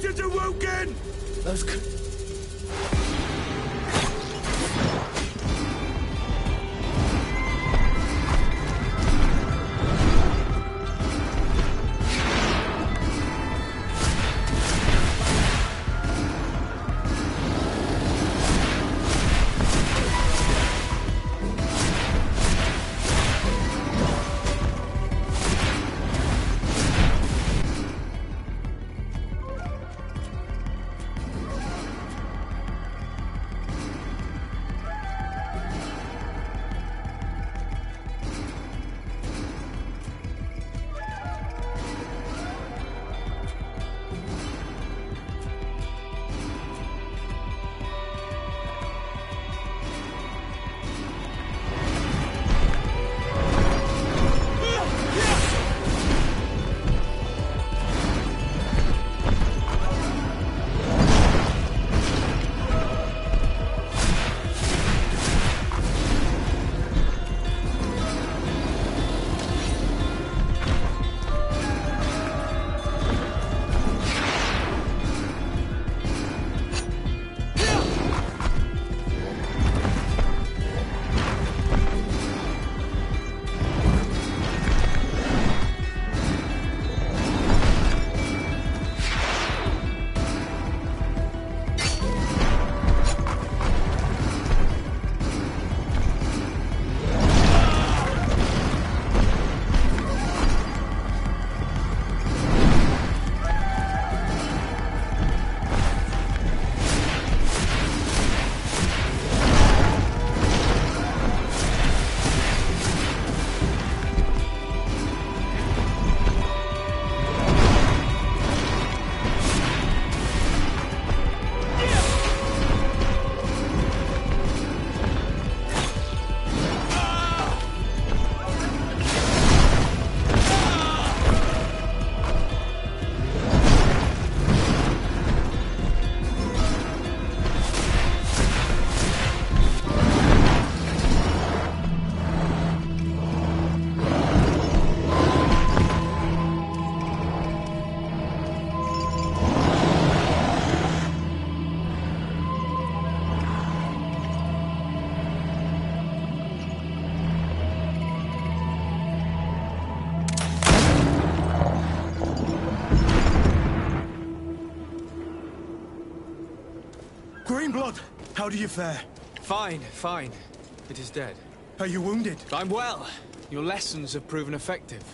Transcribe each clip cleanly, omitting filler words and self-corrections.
is awoken! Those... Greenblood, how do you fare? Fine, fine. It is dead. Are you wounded? I'm well. Your lessons have proven effective.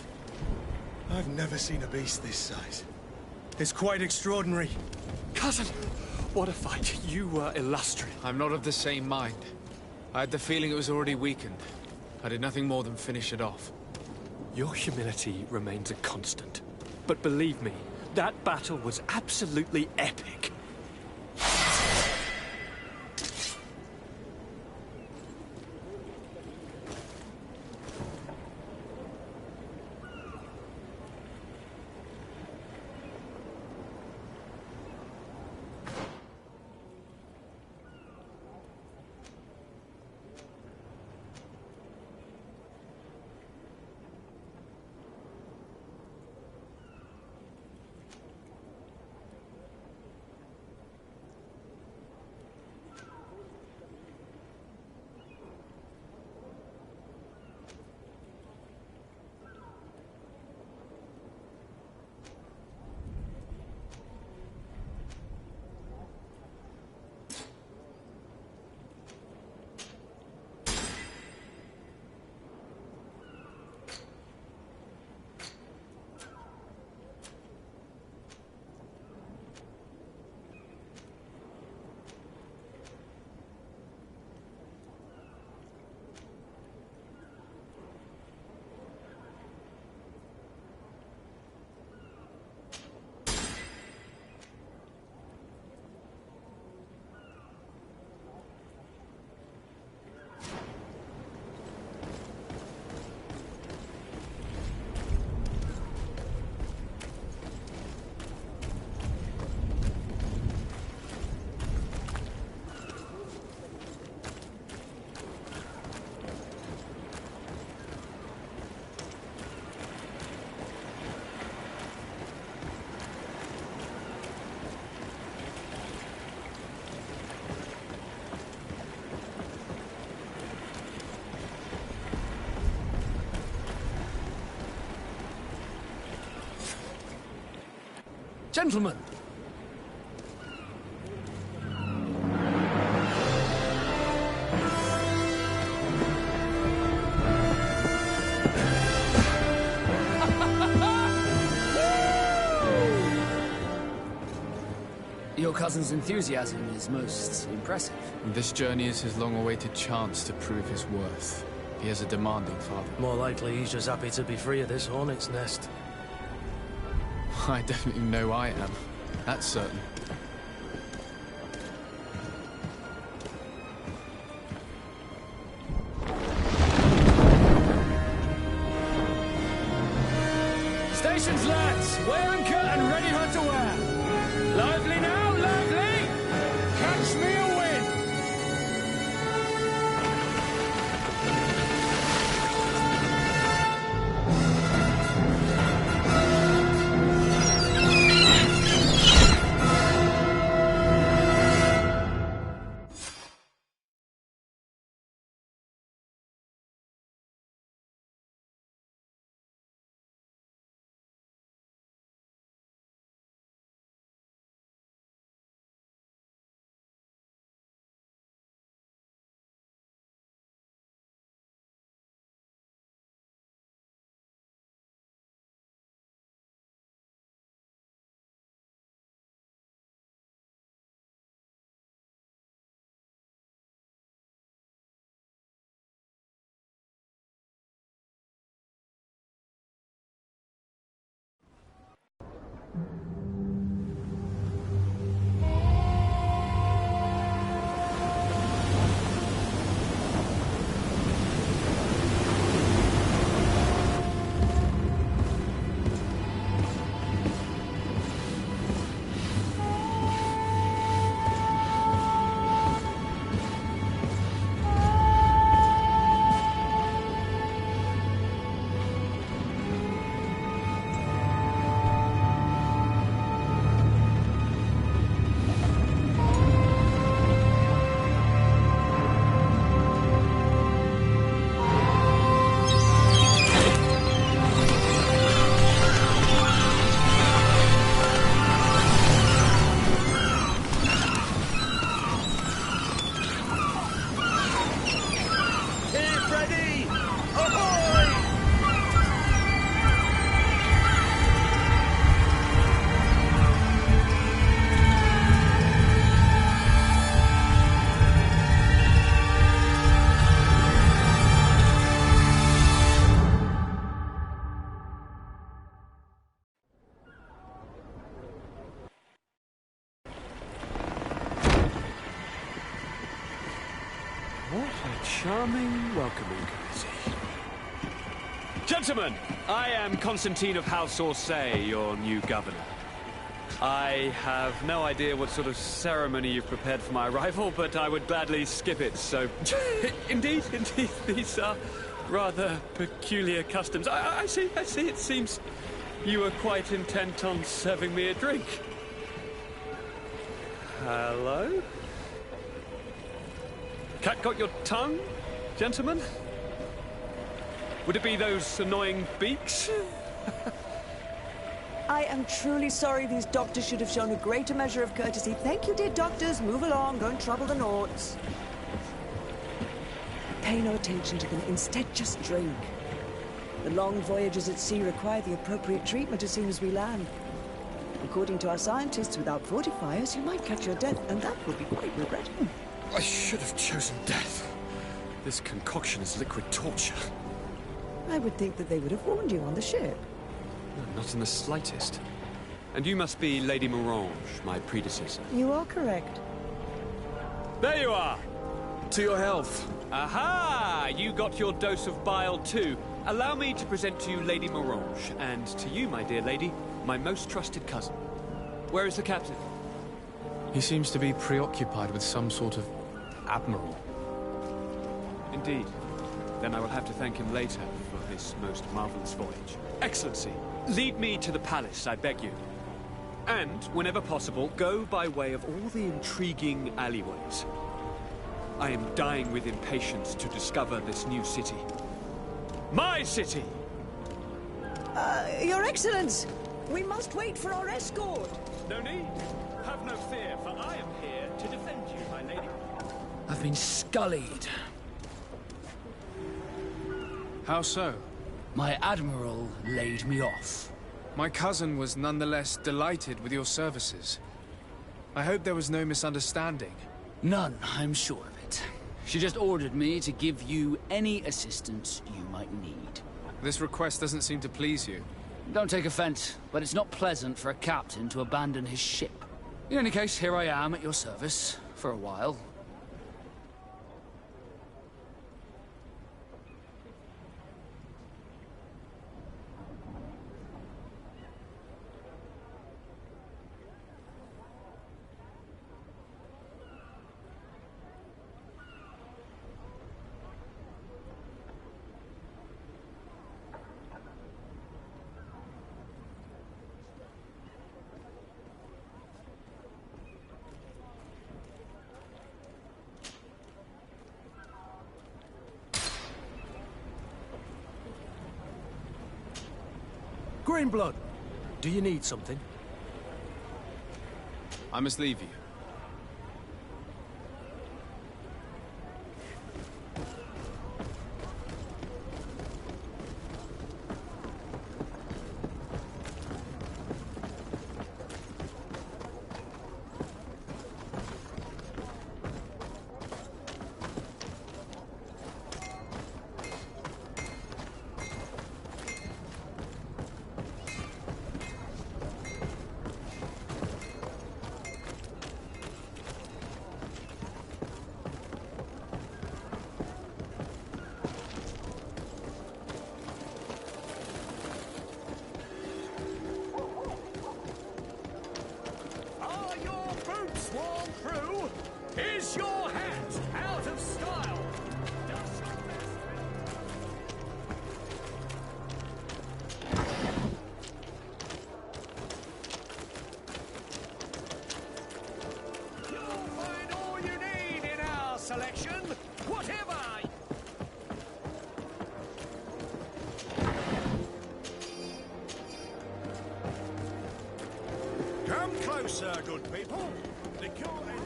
I've never seen a beast this size. It's quite extraordinary. Cousin, what a fight. You were illustrious. I'm not of the same mind. I had the feeling it was already weakened. I did nothing more than finish it off. Your humility remains a constant. But believe me, that battle was absolutely epic. Gentlemen! Your cousin's enthusiasm is most impressive. This journey is his long-awaited chance to prove his worth. He has a demanding father. More likely he's just happy to be free of this hornet's nest. I definitely know I am. That's certain. Stations, lads! Weigh anchor and ready her to wear! Lively now, lively! Catch me a wind! What a charming welcoming courtesy. Gentlemen, I am Constantine of House Orsay, your new governor. I have no idea what sort of ceremony you've prepared for my arrival, but I would gladly skip it, so... Indeed, these are rather peculiar customs. I see, it seems you were quite intent on serving me a drink. Hello? Cat got your tongue, gentlemen? Would it be those annoying beaks? I am truly sorry. These doctors should have shown a greater measure of courtesy. Thank you, dear doctors. Move along. Don't trouble the Nauts. Pay no attention to them. Instead, just drink. The long voyages at sea require the appropriate treatment as soon as we land. According to our scientists, without fortifiers, you might catch your death, and that would be quite regrettable. I should have chosen death. This concoction is liquid torture. I would think that they would have warned you on the ship. No, not in the slightest. And you must be Lady Morange, my predecessor. You are correct. There you are! To your health. Aha! You got your dose of bile too. Allow me to present to you Lady Morange, and to you, my dear lady, my most trusted cousin. Where is the captain? He seems to be preoccupied with some sort of admiral. Indeed. Then I will have to thank him later for this most marvelous voyage. Excellency, lead me to the palace, I beg you. And, whenever possible, go by way of all the intriguing alleyways. I am dying with impatience to discover this new city. My city! Your Excellence, we must wait for our escort. No need. Have no fear, for I am here to defend you, my lady. I've been scullied. How so? My admiral laid me off. My cousin was nonetheless delighted with your services. I hope there was no misunderstanding. None, I'm sure of it. She just ordered me to give you any assistance you might need. This request doesn't seem to please you. Don't take offense, but it's not pleasant for a captain to abandon his ship. In any case, here I am at your service, for a while. Greenblood, do you need something? I must leave you. Is your hat out of style? You'll find all you need in our selection, whatever. Come closer, good people. The cure is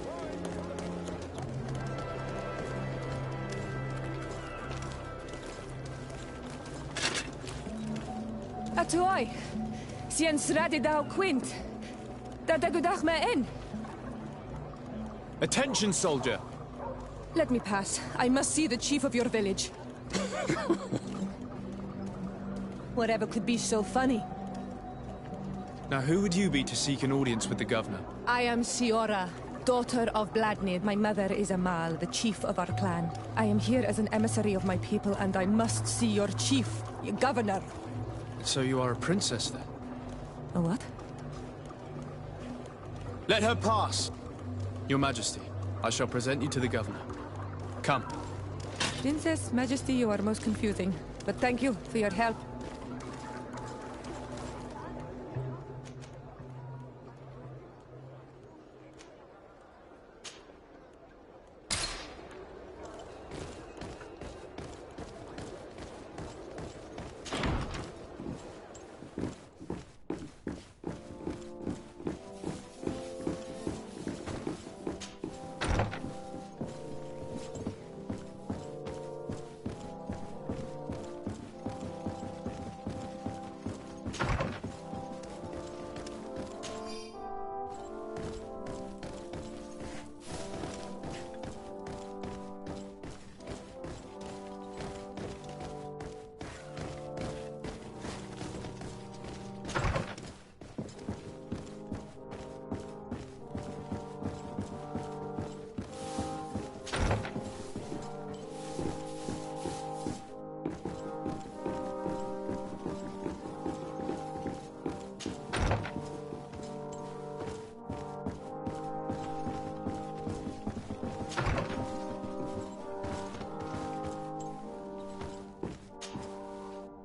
Atoi, sien sradi dau quint. Da dagudach me in. Attention, soldier. Let me pass. I must see the chief of your village. Whatever could be so funny? Now, who would you be to seek an audience with the governor? I am Siora, daughter of Bladnid. My mother is Amal, the chief of our clan. I am here as an emissary of my people, and I must see your chief, your governor. So you are a princess, then? A what? Let her pass! Your Majesty, I shall present you to the governor. Come. Princess, Majesty, you are most confusing. But thank you for your help.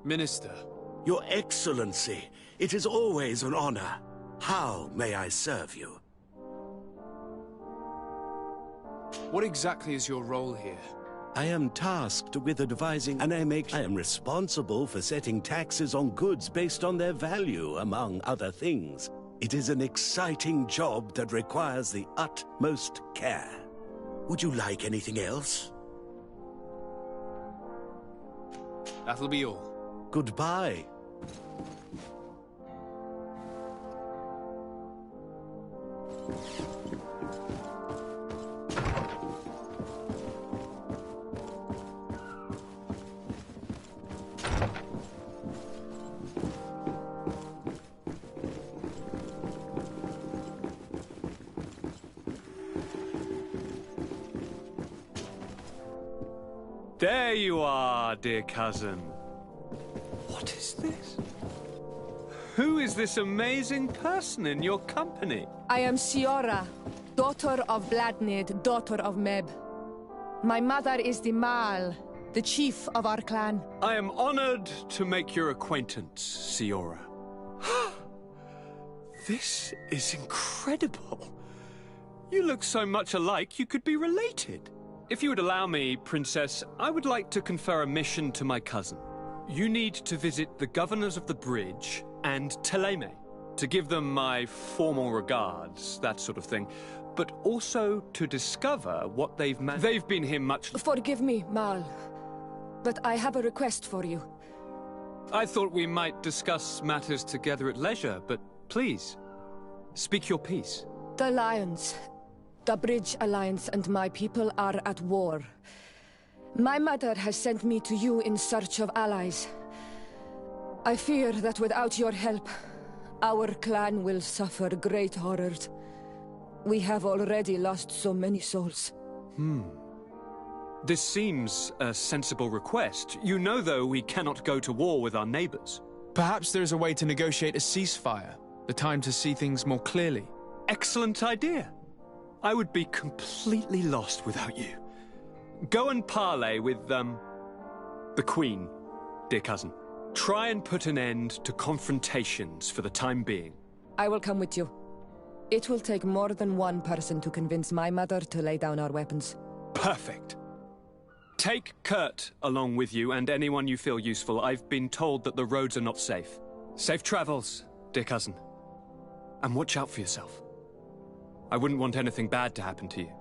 Minister. Your Excellency, it is always an honor. How may I serve you? What exactly is your role here? I am tasked with advising and I am responsible for setting taxes on goods based on their value, among other things. It is an exciting job that requires the utmost care. Would you like anything else? That'll be all. Goodbye. There you are, dear cousin. What is this? Who is this amazing person in your company? I am Siora, daughter of Bladnid, daughter of Meb. My mother is the Mal, the chief of our clan. I am honored to make your acquaintance, Siora. This is incredible. You look so much alike you could be related. If you would allow me, Princess, I would like to confer a mission to my cousin. You need to visit the governors of the bridge and Teleme, to give them my formal regards, that sort of thing, but also to discover what they've managed. They've been here much... Forgive me, Mal, but I have a request for you. I thought we might discuss matters together at leisure, but please, speak your piece. The Lions, the Bridge Alliance and my people are at war. My mother has sent me to you in search of allies. I fear that without your help, our clan will suffer great horrors. We have already lost so many souls. This seems a sensible request. You know, though, we cannot go to war with our neighbors. Perhaps there is a way to negotiate a ceasefire, the time to see things more clearly. Excellent idea. I would be completely lost without you. Go and parley with, the Queen, dear cousin. Try and put an end to confrontations for the time being. I will come with you. It will take more than one person to convince my mother to lay down our weapons. Perfect. Take Kurt along with you and anyone you feel useful. I've been told that the roads are not safe. Safe travels, dear cousin. And watch out for yourself. I wouldn't want anything bad to happen to you.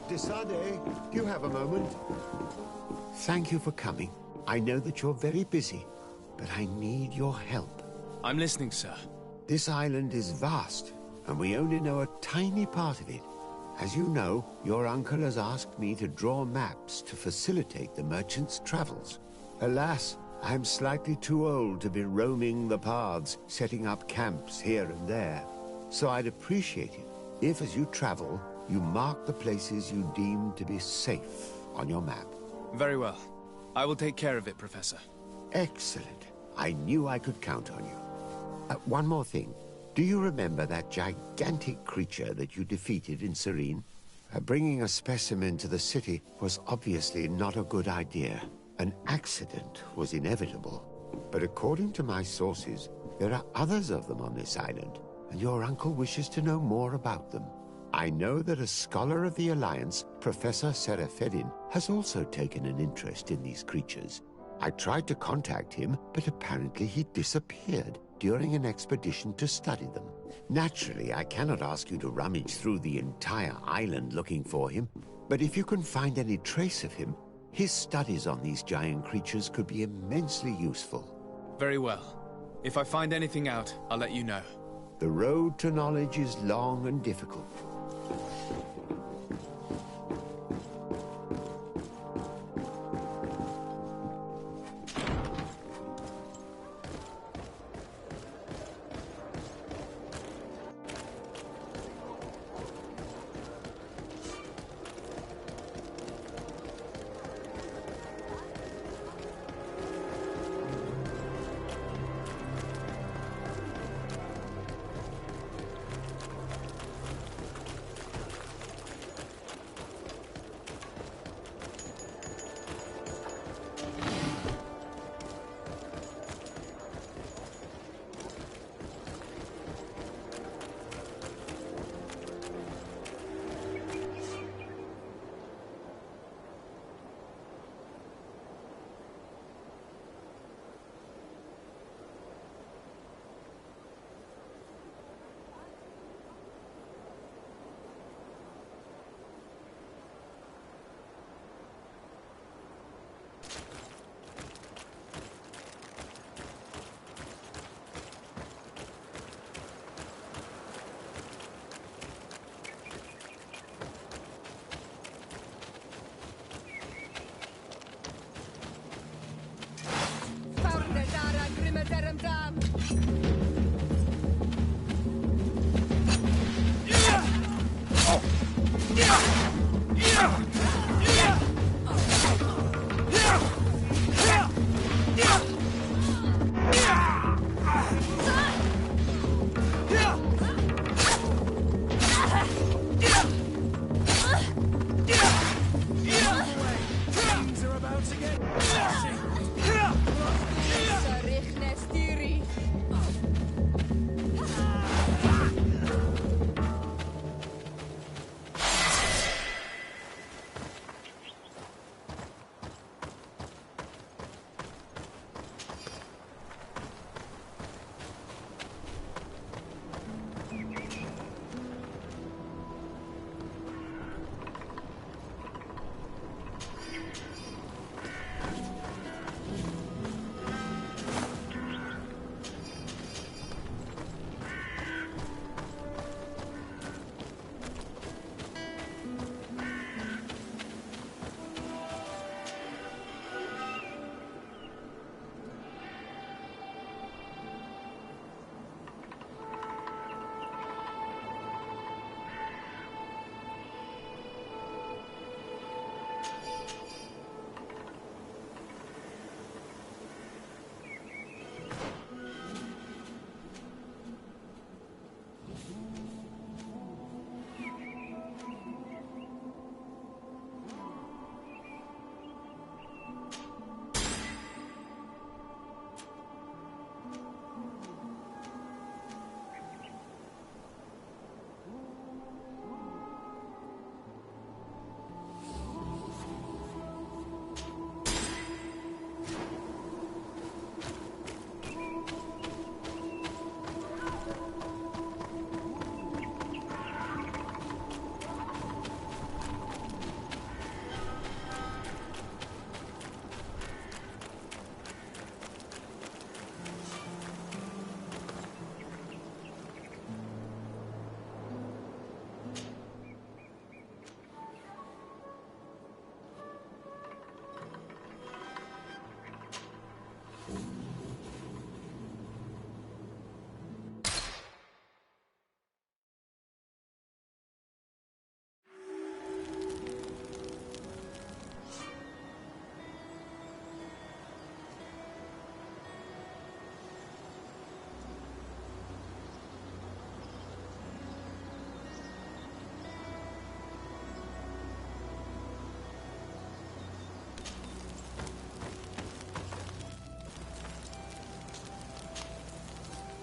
Desade, do you have a moment? Thank you for coming. I know that you're very busy, but I need your help. I'm listening, sir. This island is vast, and we only know a tiny part of it. As you know, your uncle has asked me to draw maps to facilitate the merchants' travels. Alas, I'm slightly too old to be roaming the paths, setting up camps here and there. So I'd appreciate it if, as you travel, you mark the places you deem to be safe on your map. Very well. I will take care of it, Professor. Excellent. I knew I could count on you. One more thing. Do you remember that gigantic creature that you defeated in Serene? Bringing a specimen to the city was obviously not a good idea. An accident was inevitable. But according to my sources, there are others of them on this island, and your uncle wishes to know more about them. I know that a scholar of the Alliance, Professor Serafedin, has also taken an interest in these creatures. I tried to contact him, but apparently he disappeared during an expedition to study them. Naturally, I cannot ask you to rummage through the entire island looking for him, but if you can find any trace of him, his studies on these giant creatures could be immensely useful. Very well. If I find anything out, I'll let you know. The road to knowledge is long and difficult.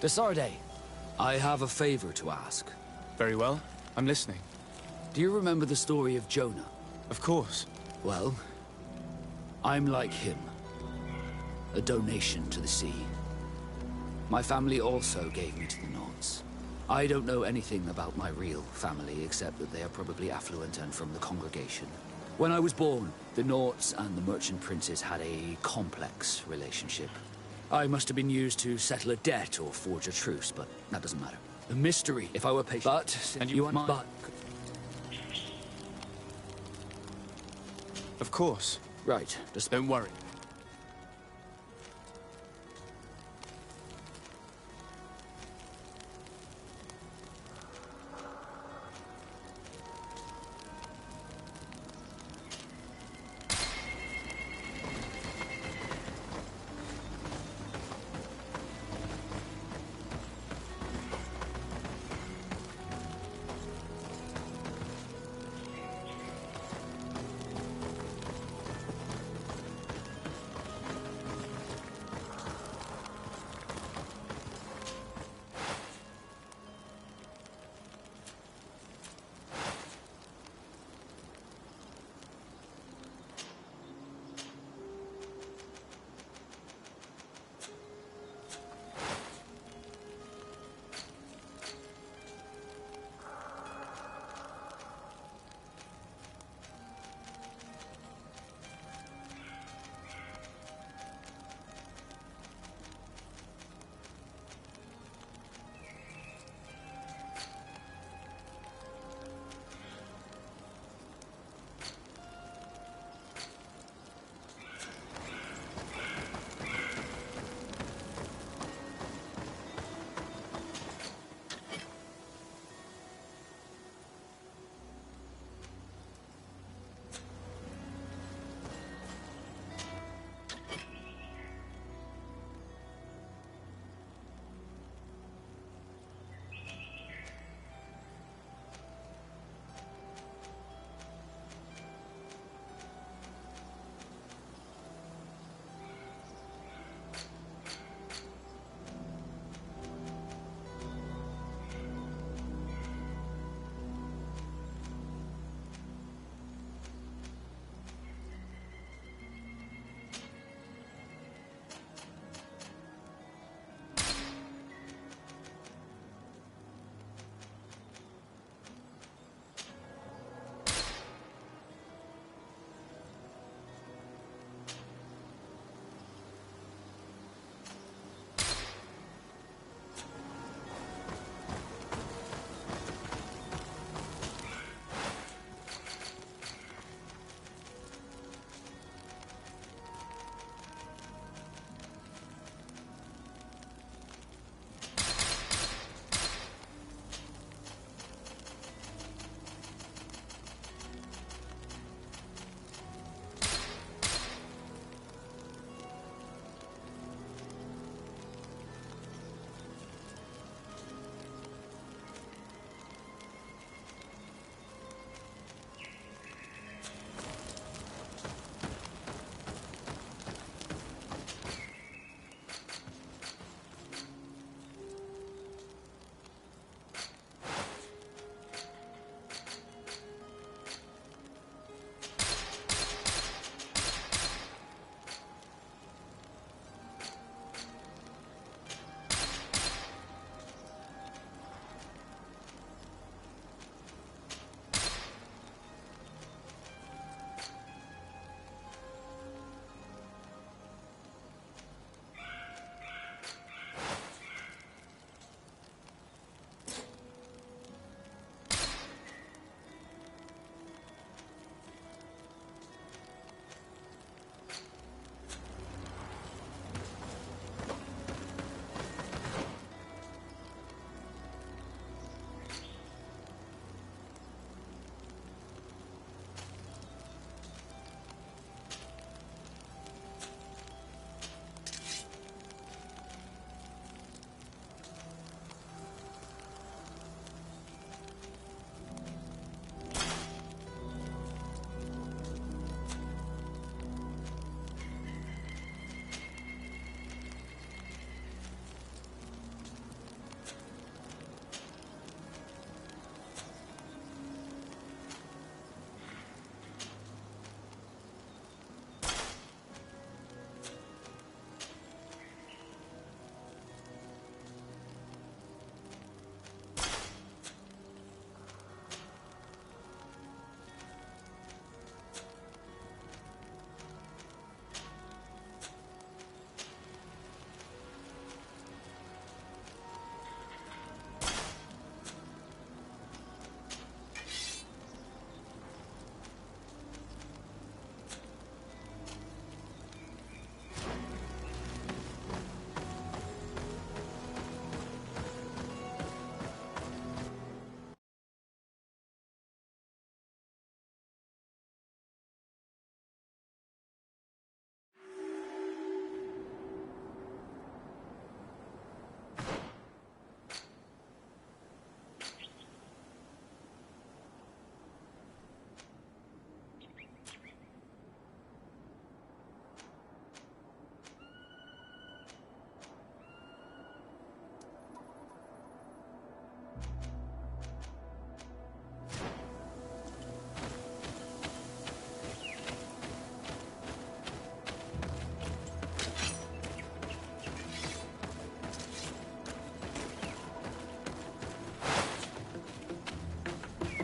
Desarde, I have a favor to ask. Very well. I'm listening. Do you remember the story of Jonah? Of course. Well, I'm like him. A donation to the sea. My family also gave me to the Nords. I don't know anything about my real family, except that they are probably affluent and from the congregation. When I was born, the Nords and the merchant princes had a complex relationship. I must have been used to settle a debt or forge a truce, but that doesn't matter. A mystery, if I were patient. But, and you want but... Of course. Right, just don't worry.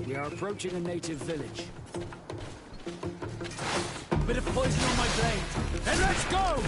We are approaching a native village. Bit of poison on my blade. And let's go!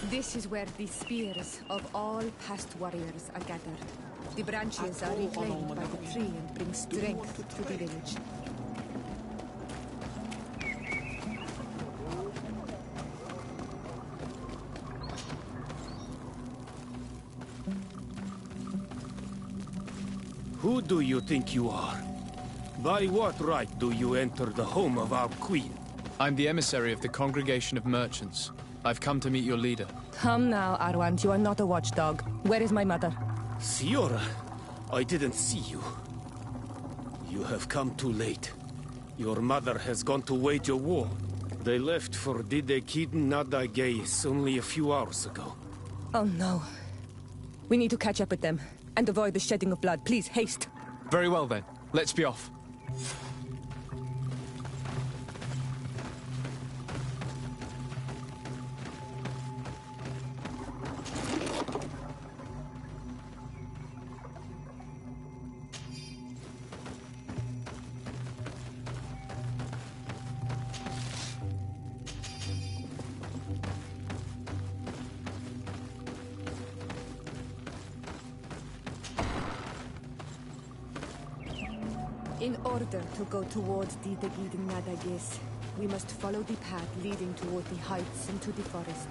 This is where the spears of all past warriors are gathered. The branches are reclaimed by the tree and bring strength to the village. Who do you think you are? By what right do you enter the home of our queen? I'm the emissary of the Congregation of Merchants. I've come to meet your leader. Come now, Arwand. You are not a watchdog. Where is my mother? Siora, I didn't see you. You have come too late. Your mother has gone to wage a war. They left for Didekiden Nadagais only a few hours ago. Oh no. We need to catch up with them and avoid the shedding of blood. Please, haste. Very well then. Let's be off. In order to go towards the Degiden Nadagis, we must follow the path leading toward the heights into the forest.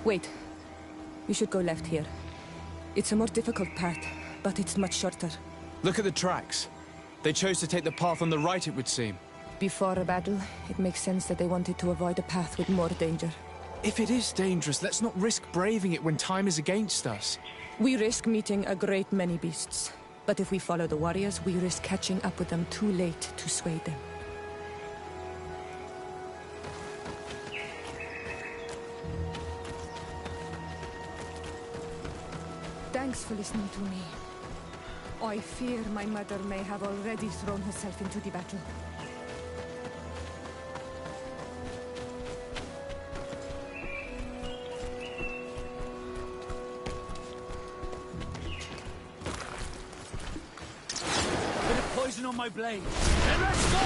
Wait. We should go left here. It's a more difficult path, but it's much shorter. Look at the tracks. They chose to take the path on the right, it would seem. Before a battle, it makes sense that they wanted to avoid a path with more danger. If it is dangerous, let's not risk braving it when time is against us. We risk meeting a great many beasts. But if we follow the warriors, we risk catching up with them too late to sway them. Thanks for listening to me. I fear my mother may have already thrown herself into the battle. Bit of poison on my blade. Then let's go!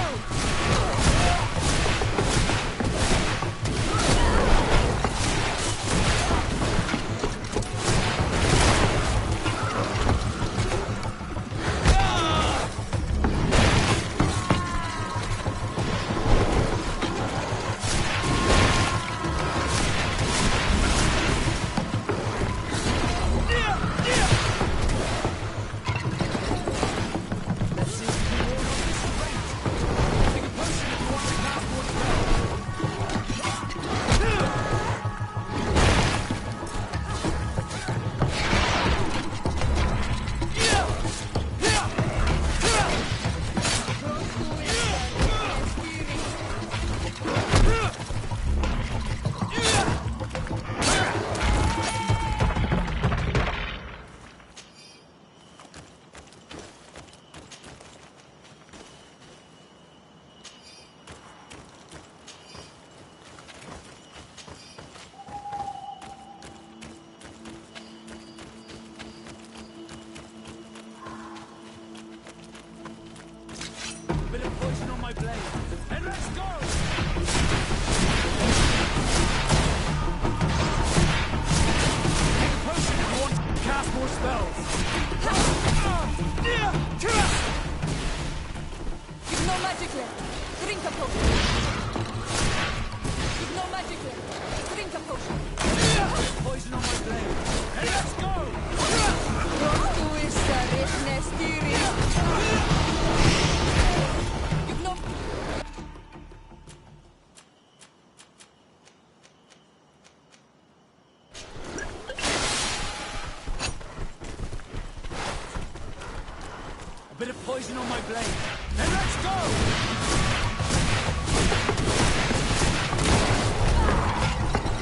A bit of poison on my blade. Then let's go!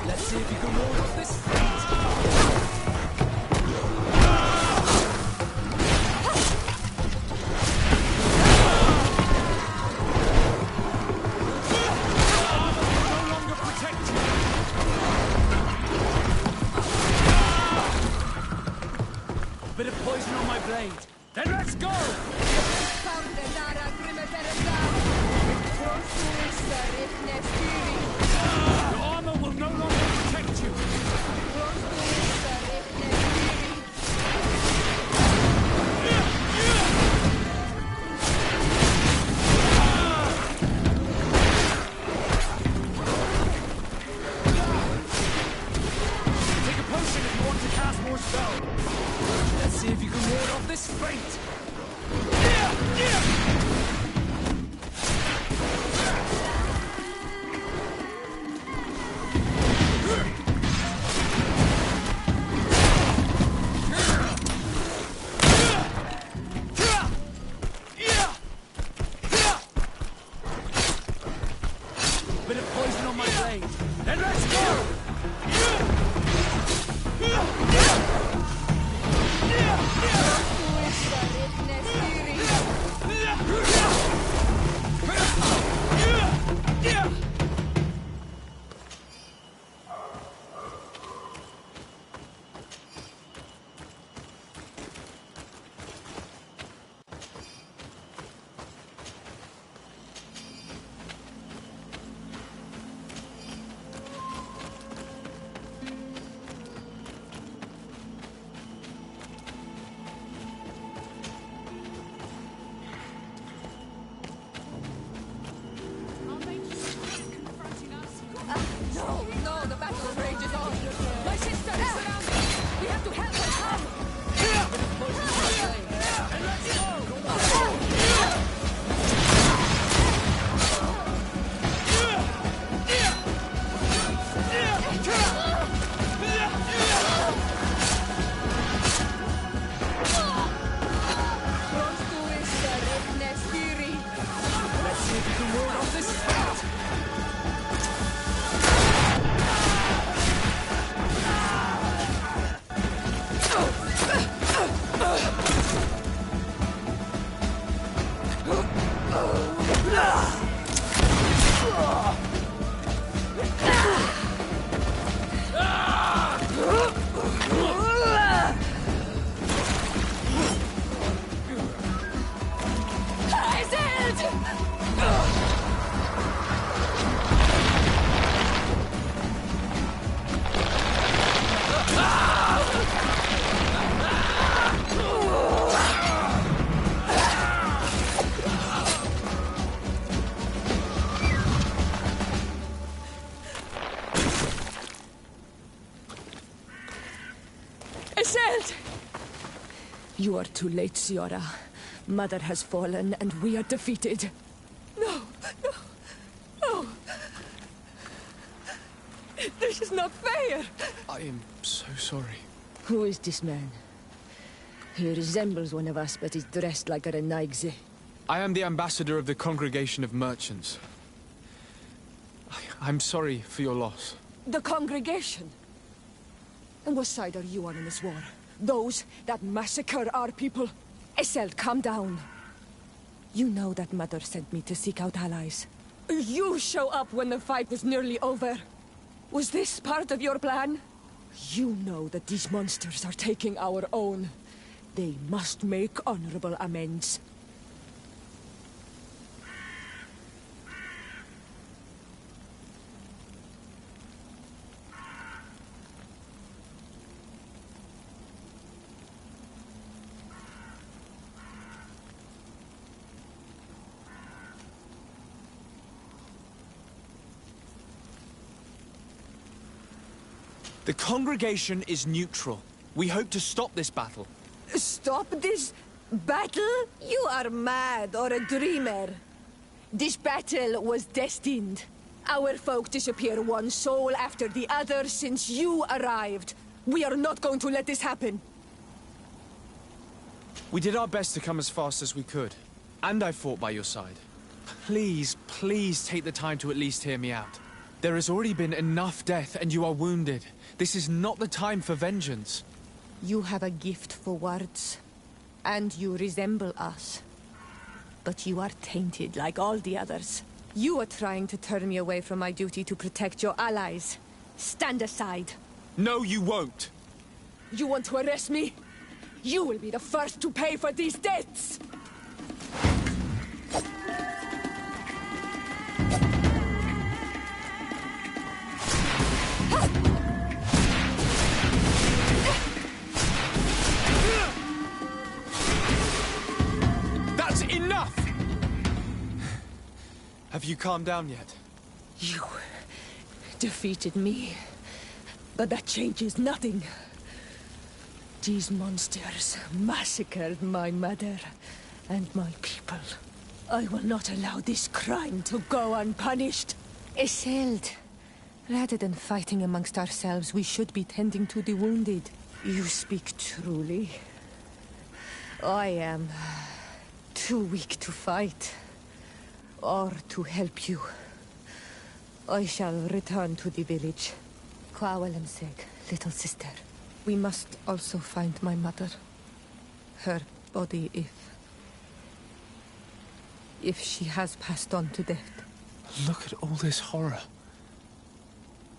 Let's see if you can ward off this fate. No longer protect you. A bit of poison on my blade. Then let's go! Your armor will no longer protect you. Take a potion if you want to cast more spells. Let's see if you can ward off this fate. Bit of poison on my blade. Then let's go! No, the battle rages on. My sister is surrounded. We have to help her come. And let's go! Let's see if you can ward off this fight. You are too late, Siora. Mother has fallen, and we are defeated. No! This is not fair! I am so sorry. Who is this man? He resembles one of us, but is dressed like a Renaigze. I am the ambassador of the Congregation of Merchants. I'm sorry for your loss. The congregation? And what side are you on in this war? Those that massacre our people? Essel, calm down. You know that Mother sent me to seek out allies. You show up when the fight was nearly over. Was this part of your plan? You know that these monsters are taking our own. They must make honorable amends. The Congregation is neutral. We hope to stop this battle. Stop this? Battle? You are mad or a dreamer. This battle was destined. Our folk disappear one soul after the other since you arrived. We are not going to let this happen. We did our best to come as fast as we could. And I fought by your side. Please, please take the time to at least hear me out. There has already been enough death and you are wounded. This is not the time for vengeance. You have a gift for words. And you resemble us. But you are tainted like all the others. You are trying to turn me away from my duty to protect your allies. Stand aside. No, you won't. You want to arrest me? You will be the first to pay for these debts! That's enough! Have you calmed down yet? You defeated me, but that changes nothing. These monsters massacred my mother and my people. I will not allow this crime to go unpunished. Isilde, rather than fighting amongst ourselves, we should be tending to the wounded. You speak truly. I am too weak to fight, or to help you. I shall return to the village. Kwawalamseg, little sister. We must also find my mother. Her body, if she has passed on to death. Look at all this horror.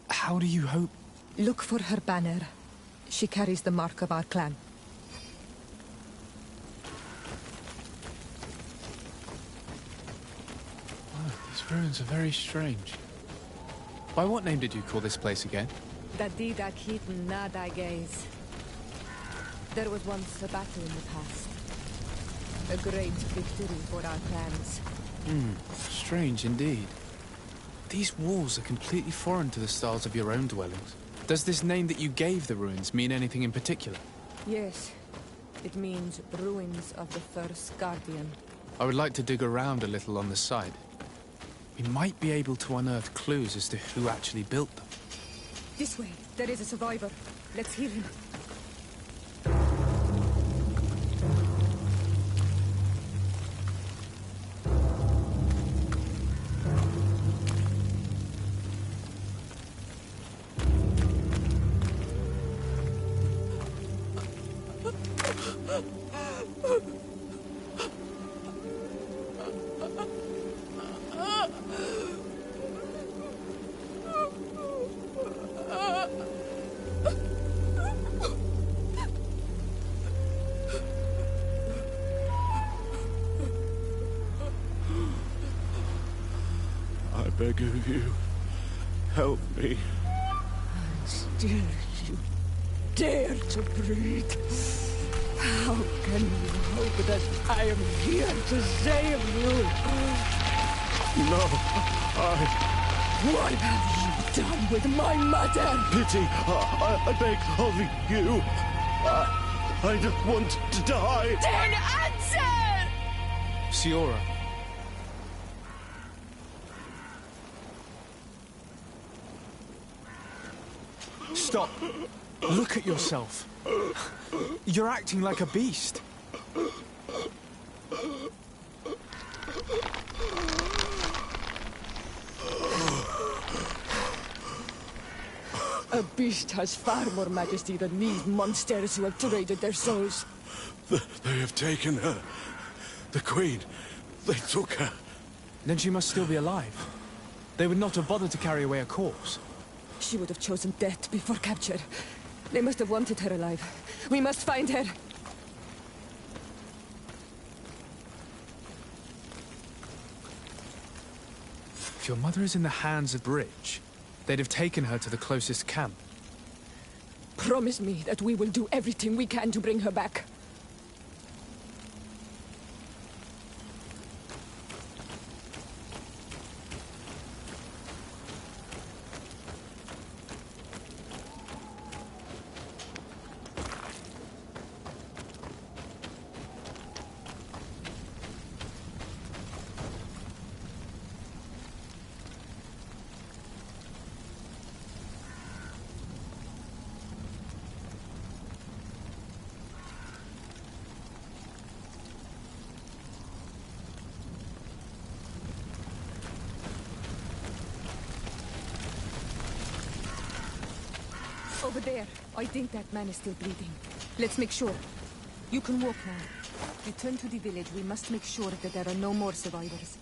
How do you hope? Look for her banner. She carries the mark of our clan. Oh, these ruins are very strange. By what name did you call this place again? Dadida Keaton Nada Gaze. There was once a battle in the past. A great victory for our clans. Strange indeed. These walls are completely foreign to the styles of your own dwellings. Does this name that you gave the ruins mean anything in particular? Yes. It means ruins of the first guardian. I would like to dig around a little on the side. We might be able to unearth clues as to who actually built them. This way. There is a survivor. Let's hear him. I beg of you, help me. Still you dare to breathe. How can you hope that I am here to save you? No, What have you done with my mother? pity, I beg of you. I don't want to die. Then answer! Siora. Stop. Look at yourself. You're acting like a beast. A beast has far more majesty than these monsters who have traded their souls. They have taken her. The Queen. They took her. Then she must still be alive. They would not have bothered to carry away a corpse. She would have chosen death before capture. They must have wanted her alive. We must find her. If your mother is in the hands of Bridge, they'd have taken her to the closest camp. Promise me that we will do everything we can to bring her back. Over there. I think that man is still breathing. Let's make sure. You can walk now. Return to the village. We must make sure that there are no more survivors.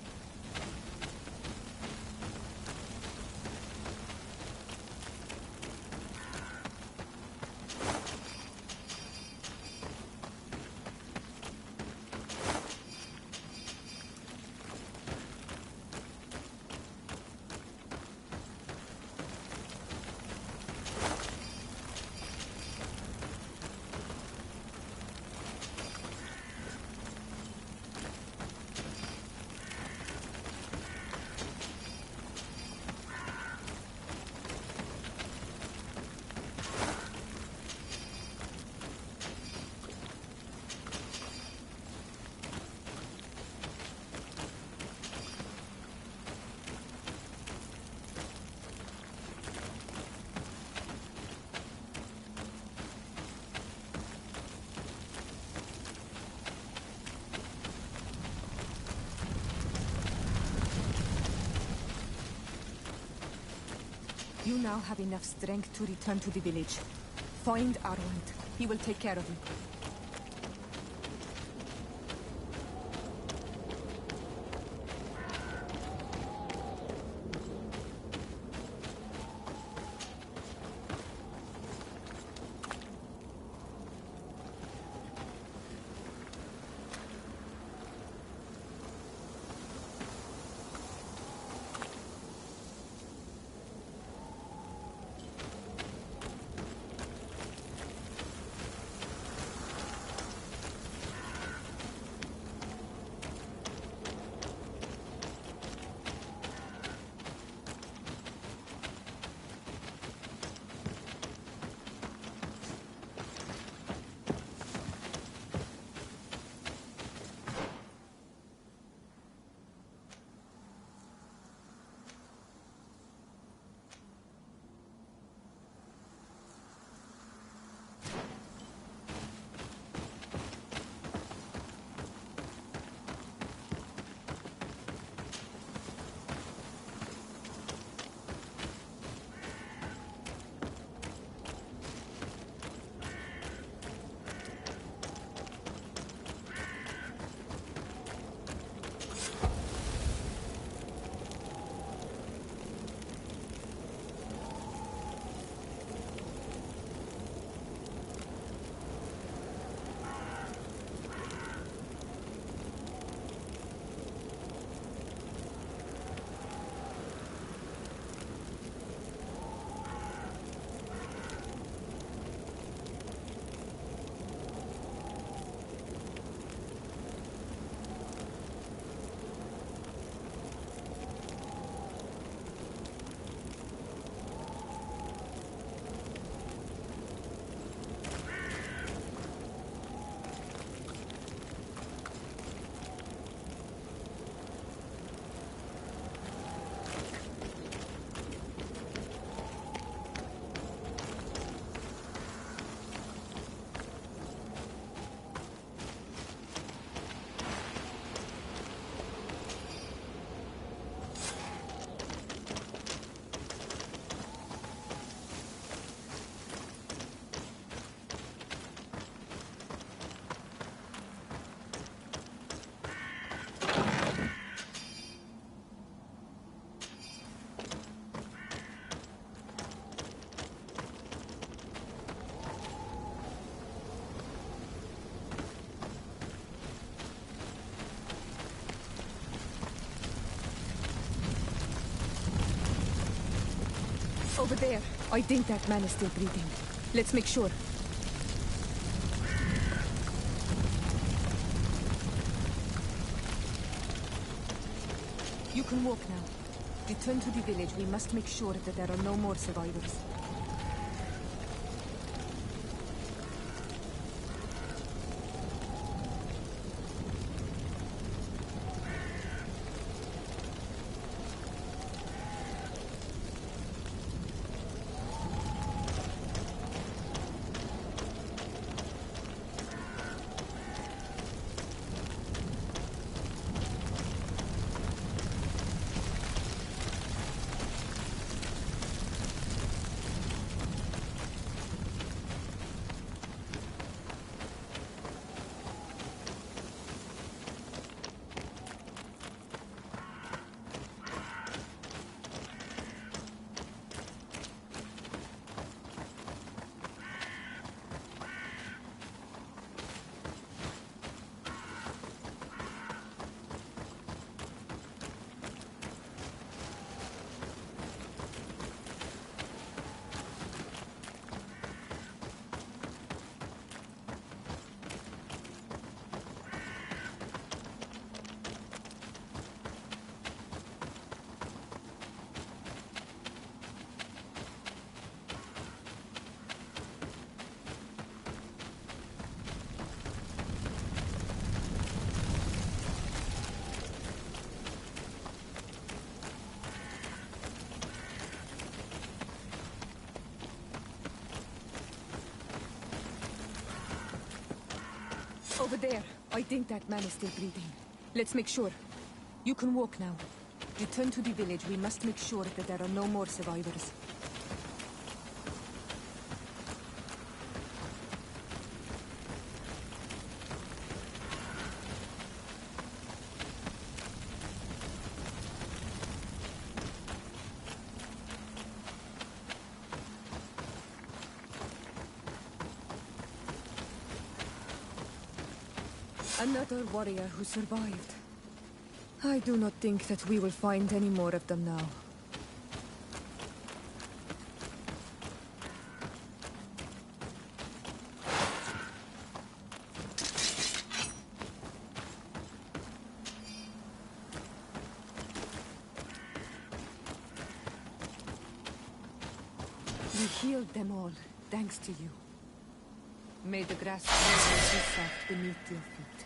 You now have enough strength to return to the village. Find Arwand. He will take care of you. Over there. I think that man is still breathing. Let's make sure. You can walk now. Return to the village. We must make sure that there are no more survivors. Over there. I think that man is still breathing. Let's make sure. You can walk now. Return to the village. We must make sure that there are no more survivors. Another warrior who survived. I do not think that we will find any more of them now. We healed them all, thanks to you. May the grass be soft beneath your feet.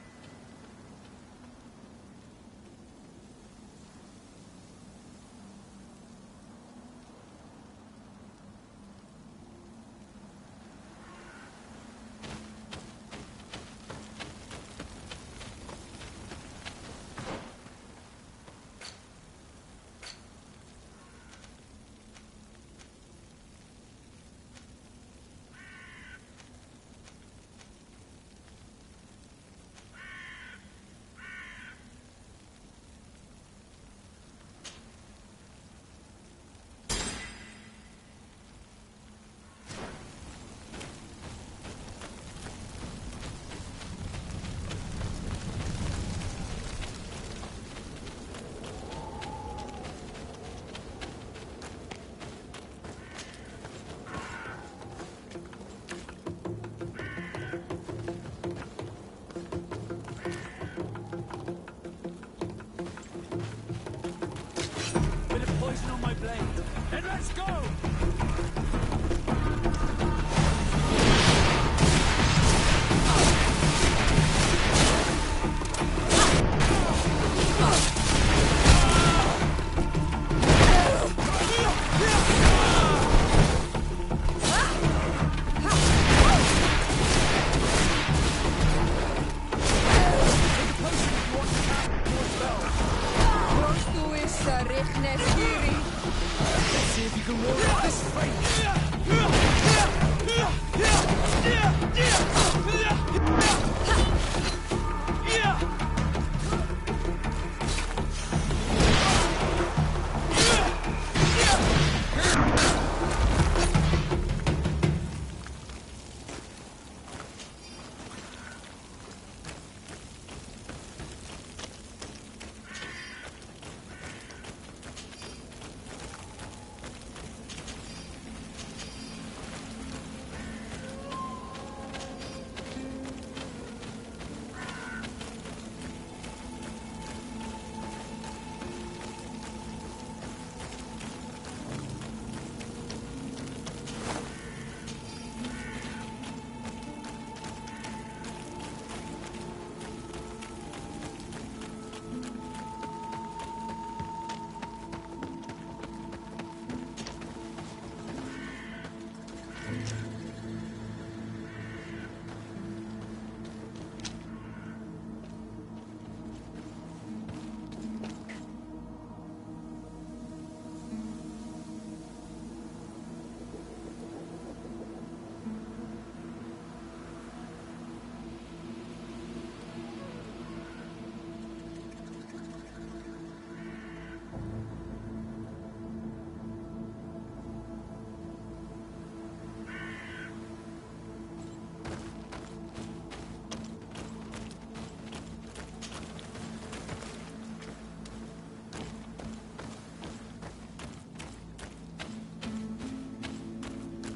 And let's go!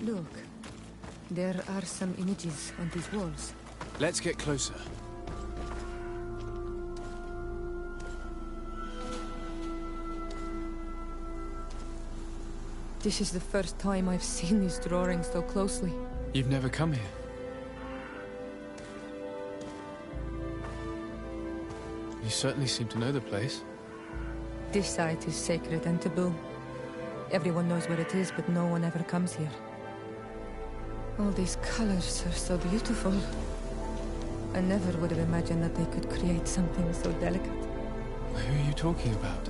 Look, there are some images on these walls. Let's get closer. This is the first time I've seen these drawings so closely. You've never come here. You certainly seem to know the place. This site is sacred and taboo. Everyone knows where it is, but no one ever comes here. All these colors are so beautiful. I never would have imagined that they could create something so delicate. Who are you talking about?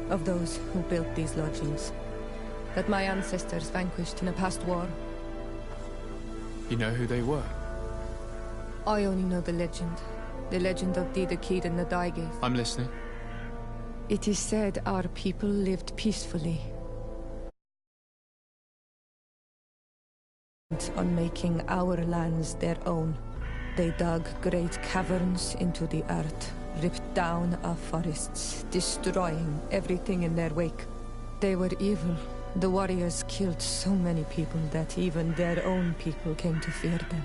Of those who built these lodgings. That my ancestors vanquished in a past war. You know who they were? I only know the legend. The legend of the Kid and the Daigeth. I'm listening. It is said our people lived peacefully. On making our lands their own. They dug great caverns into the earth, ripped down our forests, destroying everything in their wake. They were evil. The warriors killed so many people that even their own people came to fear them.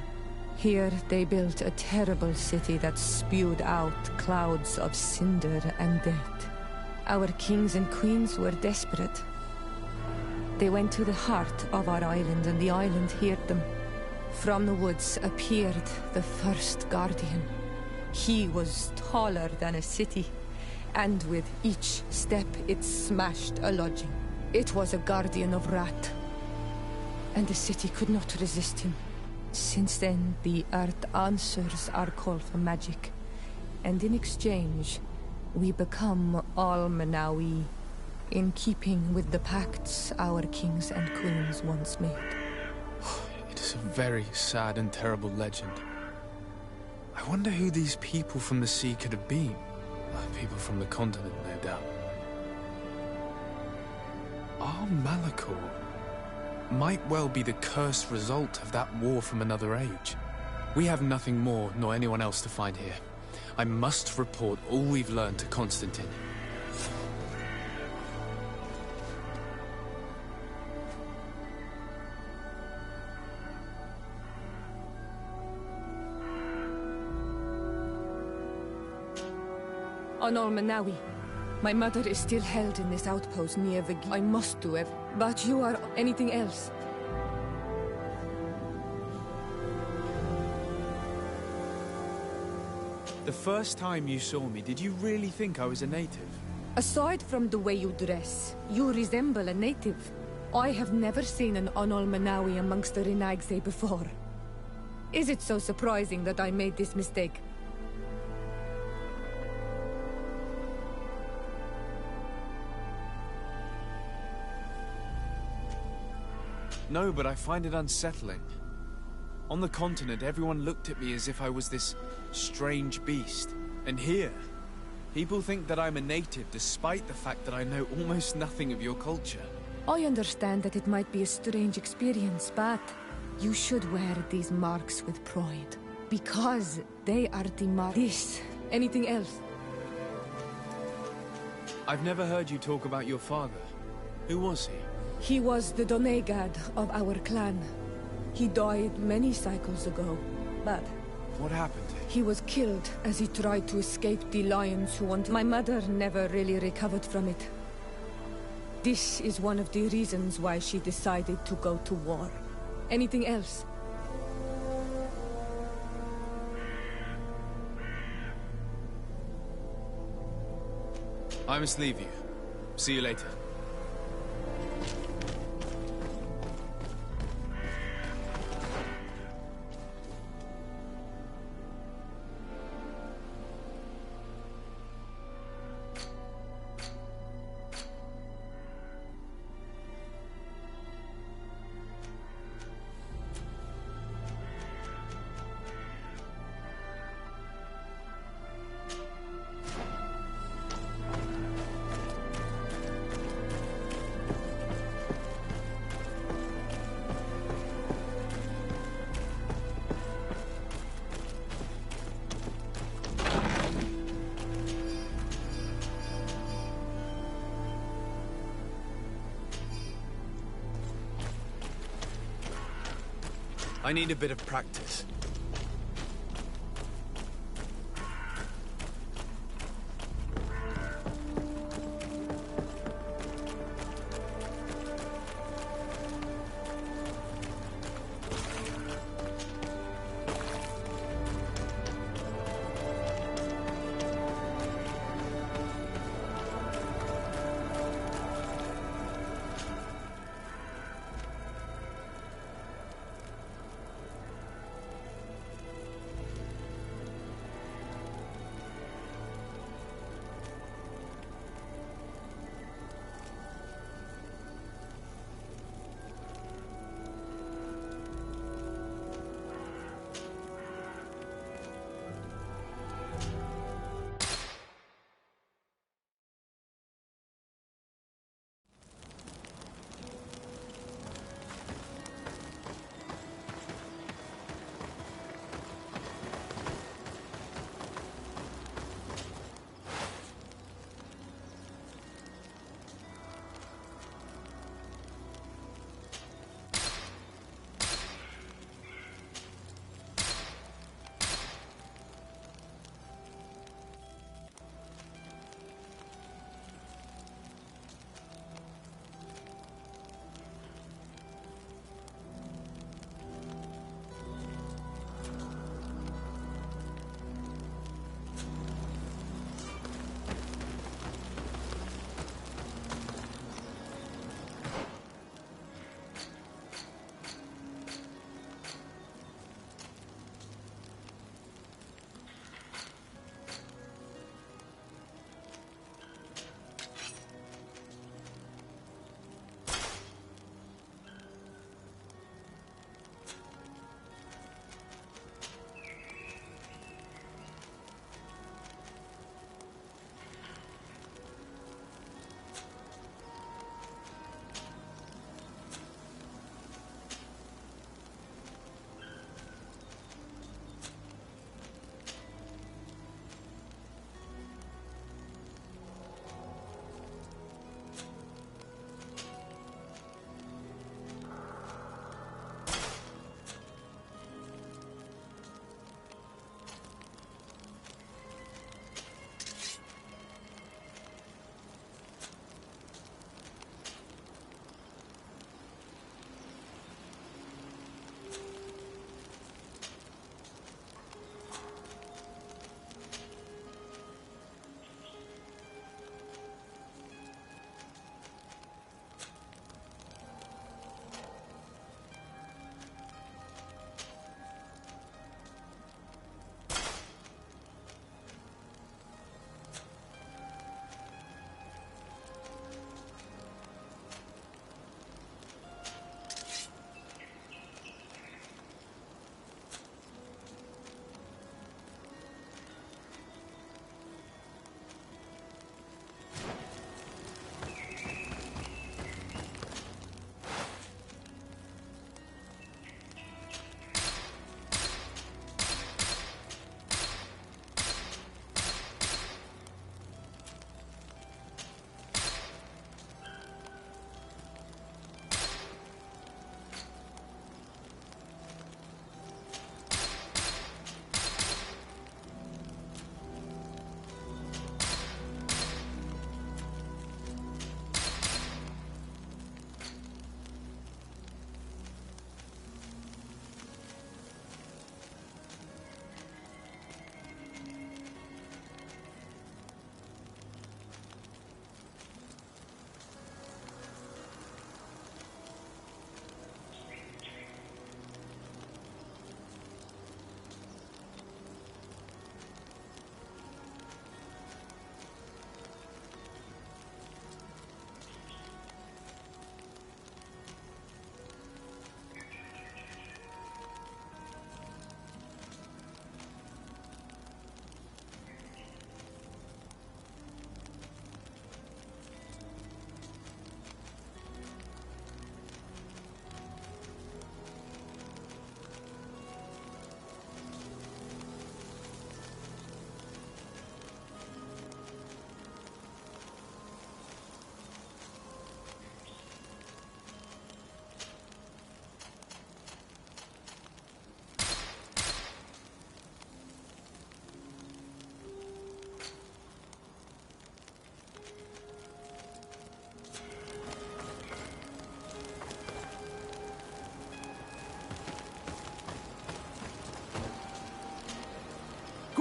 Here they built a terrible city that spewed out clouds of cinder and death. Our kings and queens were desperate. They went to the heart of our island, and the island heard them. From the woods appeared the first guardian. He was taller than a city, and with each step it smashed a lodging. It was a guardian of Rat, and the city could not resist him. Since then, the earth answers our call for magic, and in exchange, we become all Manawi, in keeping with the pacts our kings and queens once made. It is a very sad and terrible legend. I wonder who these people from the sea could have been. People from the continent, no doubt. Our Malachor might well be the cursed result of that war from another age. We have nothing more nor anyone else to find here. I must report all we've learned to Constantine. On Manawi. My mother is still held in this outpost near the... I must do it. But you are anything else? The first time you saw me, did you really think I was a native? Aside from the way you dress, you resemble a native. I have never seen an Onol Manawi amongst the Rinagse before. Is it so surprising that I made this mistake? No, but I find it unsettling. On the continent, everyone looked at me as if I was this strange beast. And here, people think that I'm a native despite the fact that I know almost nothing of your culture. I understand that it might be a strange experience, but you should wear these marks with pride. Because they are the mark. This. Anything else? I've never heard you talk about your father. Who was he? He was the Donegad of our clan. He died many cycles ago, but... What happened? He was killed as he tried to escape the lions who wanted... My mother never really recovered from it. This is one of the reasons why she decided to go to war. Anything else? I must leave you. See you later. I need a bit of practice.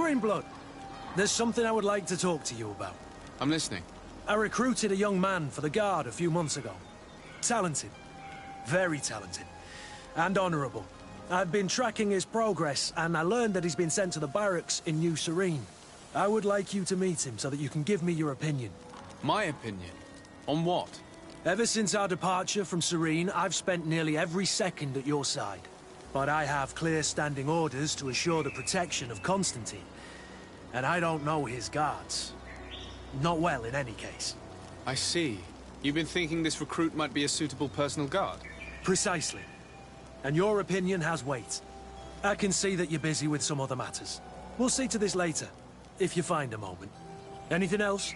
Greenblood, there's something I would like to talk to you about. I'm listening. I recruited a young man for the Guard a few months ago. Talented. Very talented. And honorable. I've been tracking his progress, and I learned that he's been sent to the barracks in New Serene. I would like you to meet him so that you can give me your opinion. My opinion? On what? Ever since our departure from Serene, I've spent nearly every second at your side. But I have clear standing orders to assure the protection of Constantine. And I don't know his guards. Not well, in any case. I see. You've been thinking this recruit might be a suitable personal guard? Precisely. And your opinion has weight. I can see that you're busy with some other matters. We'll see to this later, if you find a moment. Anything else?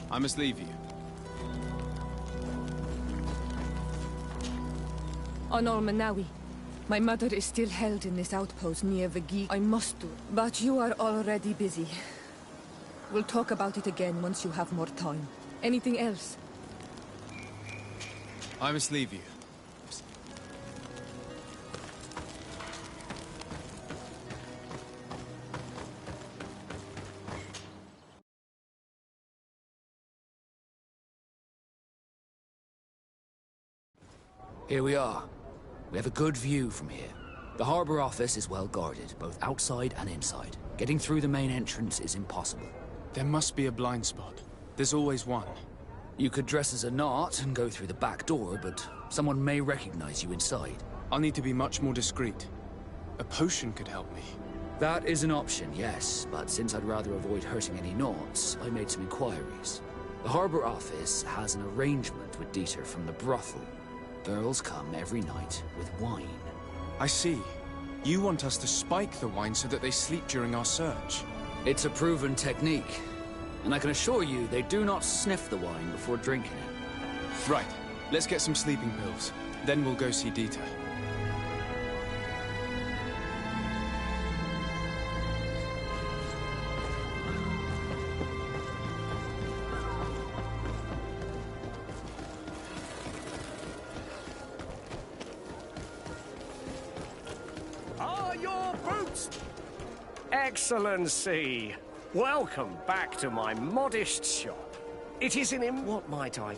I must leave you. Honor Manawi. My mother is still held in this outpost near Vigi. I must do. But you are already busy. We'll talk about it again once you have more time. Anything else? I must leave you. Here we are. We have a good view from here. The harbor office is well guarded, both outside and inside. Getting through the main entrance is impossible. There must be a blind spot. There's always one. You could dress as a knot and go through the back door, but someone may recognize you inside. I'll need to be much more discreet. A potion could help me. That is an option, yes, but since I'd rather avoid hurting any knots, I made some inquiries. The harbor office has an arrangement with Dieter from the brothel. Girls come every night with wine. I see. You want us to spike the wine so that they sleep during our search. It's a proven technique, and I can assure you they do not sniff the wine before drinking it. Right. Let's get some sleeping pills. Then we'll go see Dieter. Excellency, welcome back to my modest shop. It is in what might I...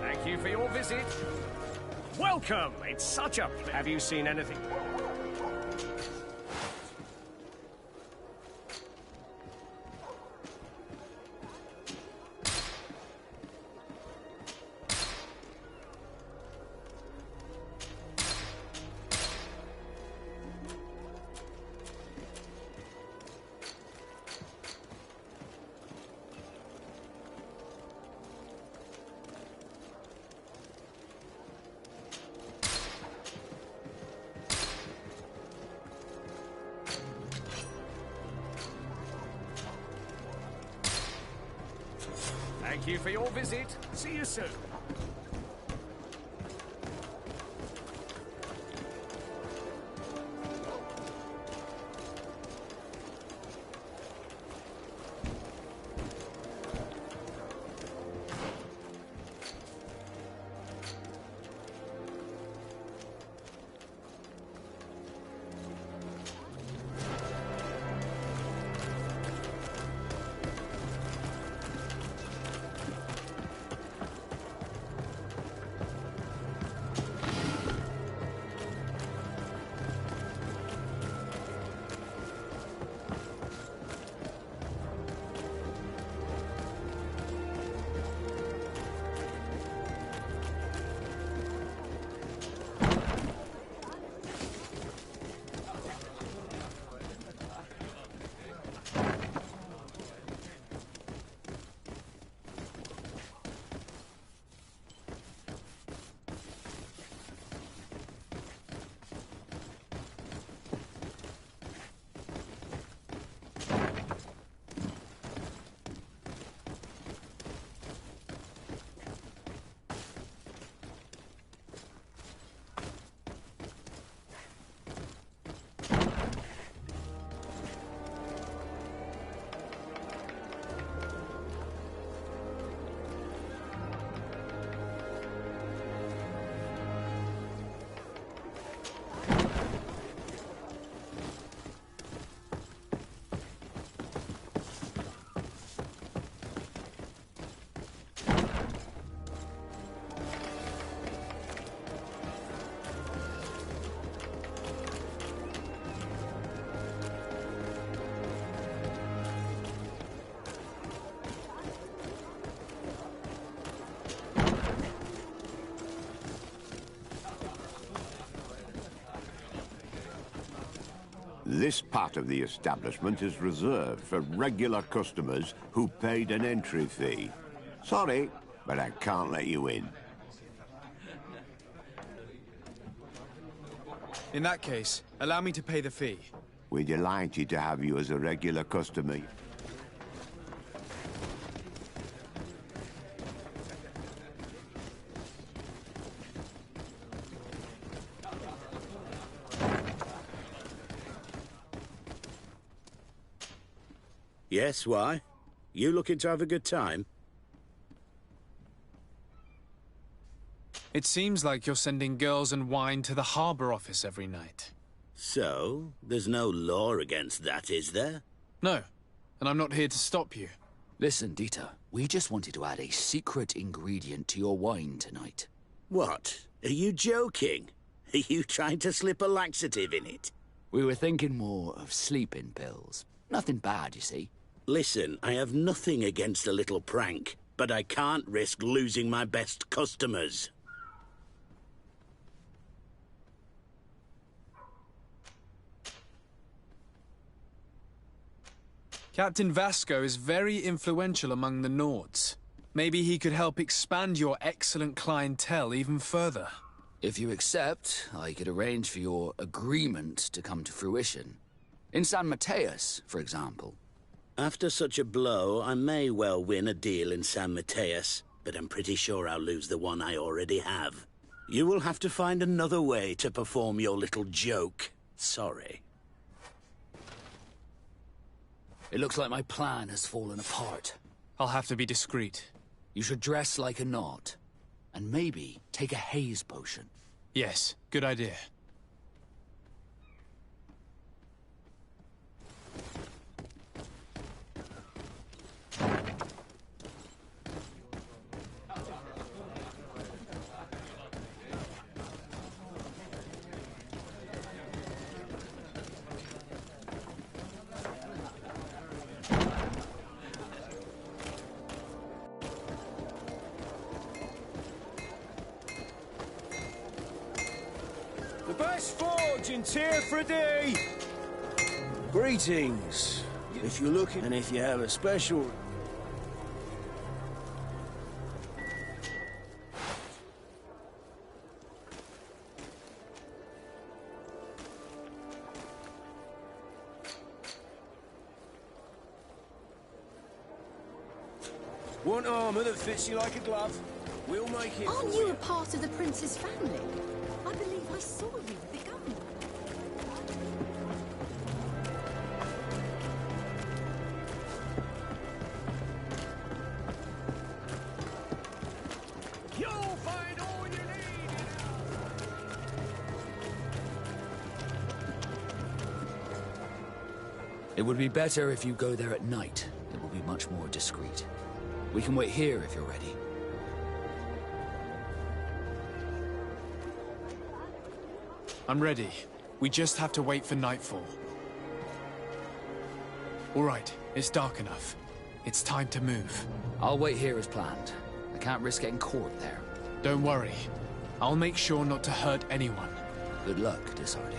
Thank you for your visit. Welcome! It's such a pleasure. Have you seen anything? Thank you for your visit. See you soon. This part of the establishment is reserved for regular customers who paid an entry fee. Sorry, but I can't let you in. In that case, allow me to pay the fee. We're delighted to have you as a regular customer. Yes, why? You looking to have a good time? It seems like you're sending girls and wine to the harbor office every night. So, there's no law against that, is there? No, and I'm not here to stop you. Listen, Dieter, we just wanted to add a secret ingredient to your wine tonight. What? Are you joking? Are you trying to slip a laxative in it? We were thinking more of sleeping pills. Nothing bad, you see. Listen, I have nothing against a little prank, but I can't risk losing my best customers. Captain Vasco is very influential among the Nords. Maybe he could help expand your excellent clientele even further. If you accept, I could arrange for your agreement to come to fruition. In San Mateus, for example. After such a blow, I may well win a deal in San Mateus, but I'm pretty sure I'll lose the one I already have. You will have to find another way to perform your little joke. Sorry. It looks like my plan has fallen apart. I'll have to be discreet. You should dress like a Nod. And maybe take a haze potion. Yes, good idea. The best forge in Tier for a day. Greetings. If you're looking and if you have a special... Want armor that fits you like a glove? We'll make it. Aren't you a part of the prince's family? I believe I saw you with the gun. You'll find all you need. It would be better if you go there at night. It will be much more discreet. We can wait here if you're ready. I'm ready. We just have to wait for nightfall. All right, it's dark enough. It's time to move. I'll wait here as planned. I can't risk getting caught there. Don't worry. I'll make sure not to hurt anyone. Good luck, Disardi.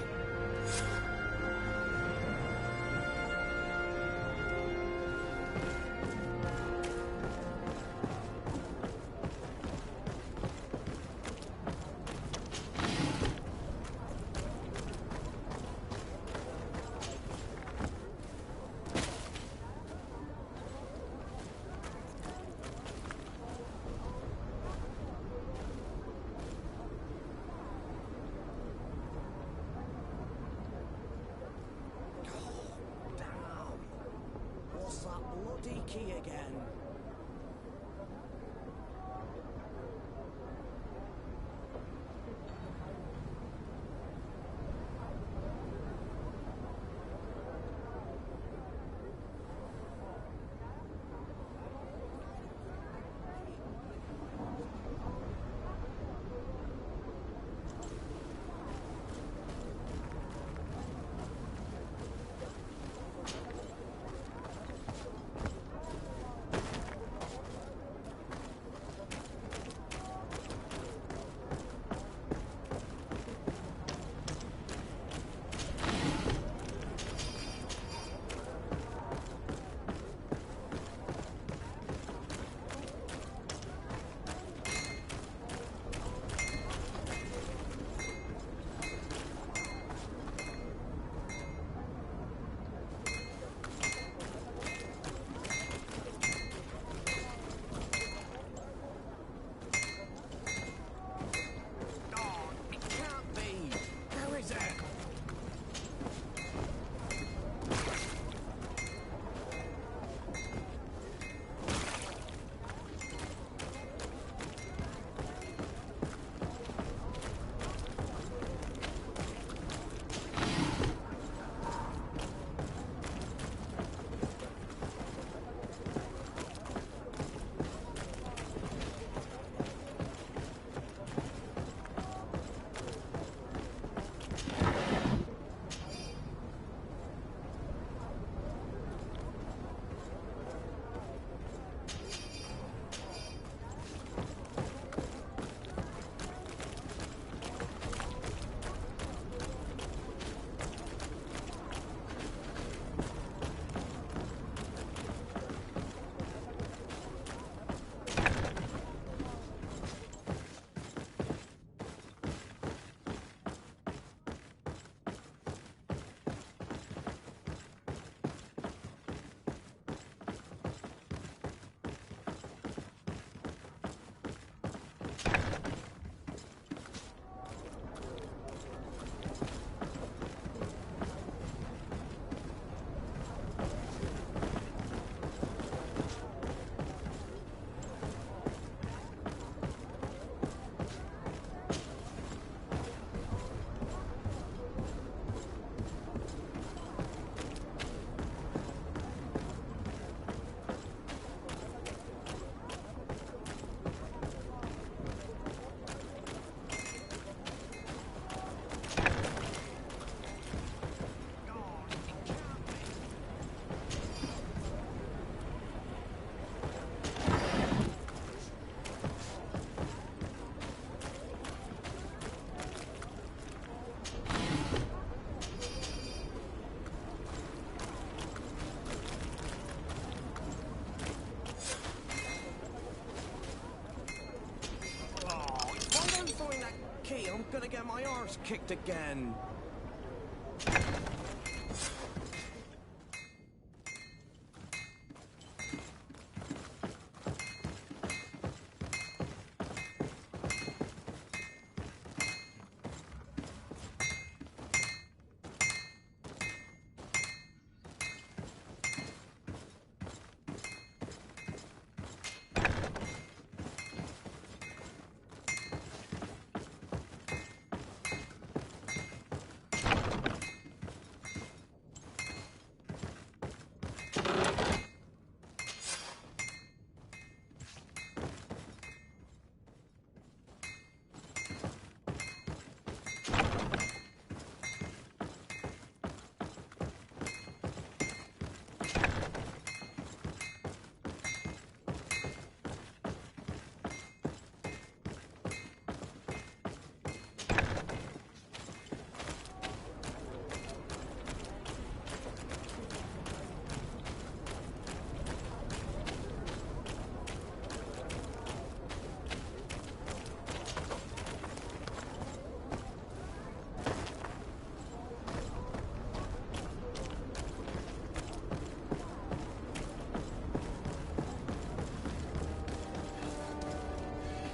gonna get my arse kicked again.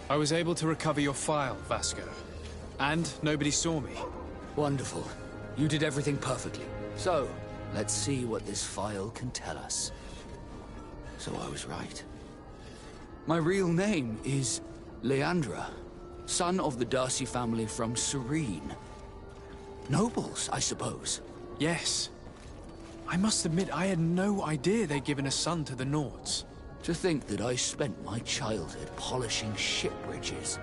I was able to recover your file, Vasco. And nobody saw me. Wonderful. You did everything perfectly. So, let's see what this file can tell us. So I was right. My real name is Leandra, son of the Darcy family from Serene. Nobles, I suppose. Yes. I must admit, I had no idea they'd given a son to the Nords. To think that I spent my childhood polishing ship bridges,